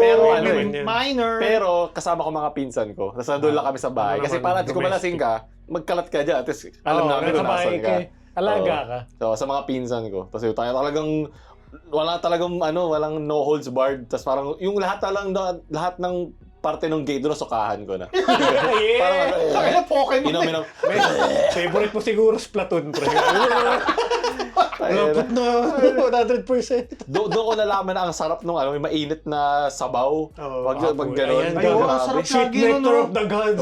Pero yun. minor. Pero kasama ko mga pinsan ko. Tapos nandun lang kami sa bahay. Kasi para at kung malasing ka, magkalat ka dyan. At least alam namin kung nasan ka. Alaga ka. So, sa mga pinsan ko. Tapos yung tayo talagang walang no holds barred. Tapos parang yung lahat ng parte ng gate doon sukahan ko na. Parang Kaya Pokemon. inom. Favorite mo siguro Splatoon, pre. Dapat na 100%. Doon ko nalaman na ang sarap nung yung mainit na sabaw. Pag gano'n. Ayun, ang sarap Sweet lagi nectar nun, of the gods.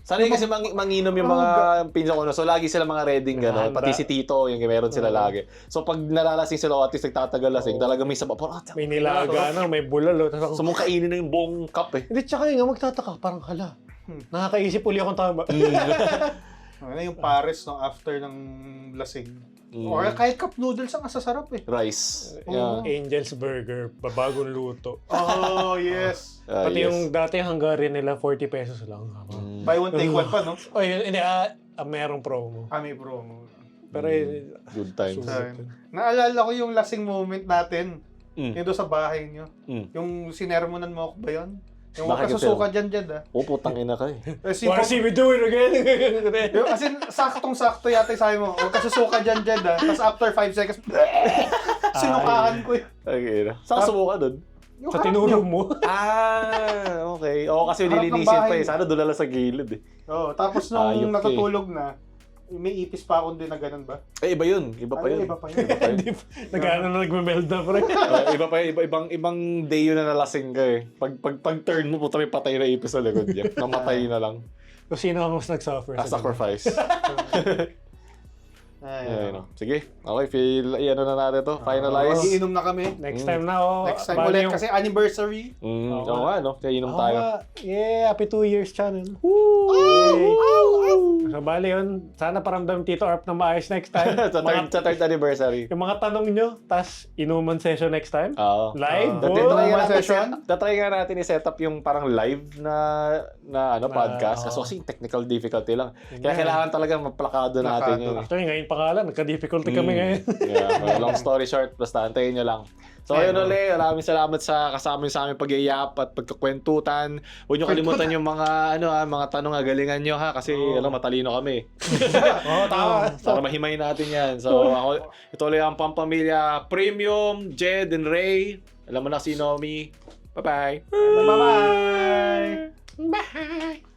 Sanay kasi manginom yung mga pinsan ko. So lagi sila mga reading gano'n. Pati si Tito, yung meron sila lagi. So pag nalalasing sila o at least nagtatagal lasing, talaga may sabaw. May nilaga na, may bulalo. So mong kainin na yung buong cup Hindi, tsaka yung magtataka, parang hala. Nakakaisip uli akong tama. Ano yung pares after ng lasing? Or kahit cup noodles ang masasarap Rice. Angel's Burger, bagong luto. Oh, yes. Pati yung dati Hungarian nila, 40 pesos lang. Buy one, take one pa, no? Oh, yun, hindi, merong promo. May promo. Pero good times. Naalala ko yung lasing moment natin. Yung doon sa bahay nyo. Yung sinermonan mo ako ba yun? Yung magkasusuka dyan, Putang ina ka Wanna see me do it again? As in, saktong-sakto yata yung sabi mo, magkasusuka dyan, Tapos after 5 seconds, sinukahan ko yun. Okay na. Saan sumuka doon? Yung Sa harap tinuro niyo. mo. Okay. Oo, kasi Harap ng nilinisin pa bahay. Sana doon lang sa gilid eh. Oo, tapos nung Ayop ka eh. natutulog na, may ipis pa akong din na ganun ba? Iba yun. Iba pa yun. Iba pa yun. Nag-ano na nagme-meld na, pre. Iba pa yun. Ibang day yun na nalasing ka eh. Pag turn mo, puta may patay na ipis sa likod niya. Namatay na lang. Kung sino ang mas nag-suffer. Sacrifice. Ay, Ayun. Sige. Okay, ano na natin to. Finalize. Mag-iinom na kami. Next time na, oh. Next time bali ulit kasi anniversary. Oo Oo nga, no? Kaya inom Oo tayo. nga. Yeah, happy 2 years channel. Yay. So, bali yun. Sana paramdam Tito Arp na maayos next time. sa third anniversary. Yung mga tanong nyo, tas inuman session next time. Oo. Live. Dati Oh. try Tatry session? nga natin i-set up yung parang live na podcast. oo. Kasi technical difficulty lang. Kaya kailangan talaga maplakado natin yun. Actually, ngayon pa nga lang, nagka-difficulty kami ngayon. Yeah, long story short, basta antayin nyo lang. So, ayun ulit. Maraming salamat sa kasama nyo sa aming pag-iayap at pagkakwentutan. Huwag nyo kalimutan yung mga mga tanong na galingan nyo ha kasi matalino kami. Oo, tama. Para mahimayin natin yan. So, ako, ito ulit ang Pampamilya Premium, Jed and Ray. Alam mo na si Nomi. Bye-bye. Bye-bye! Bye!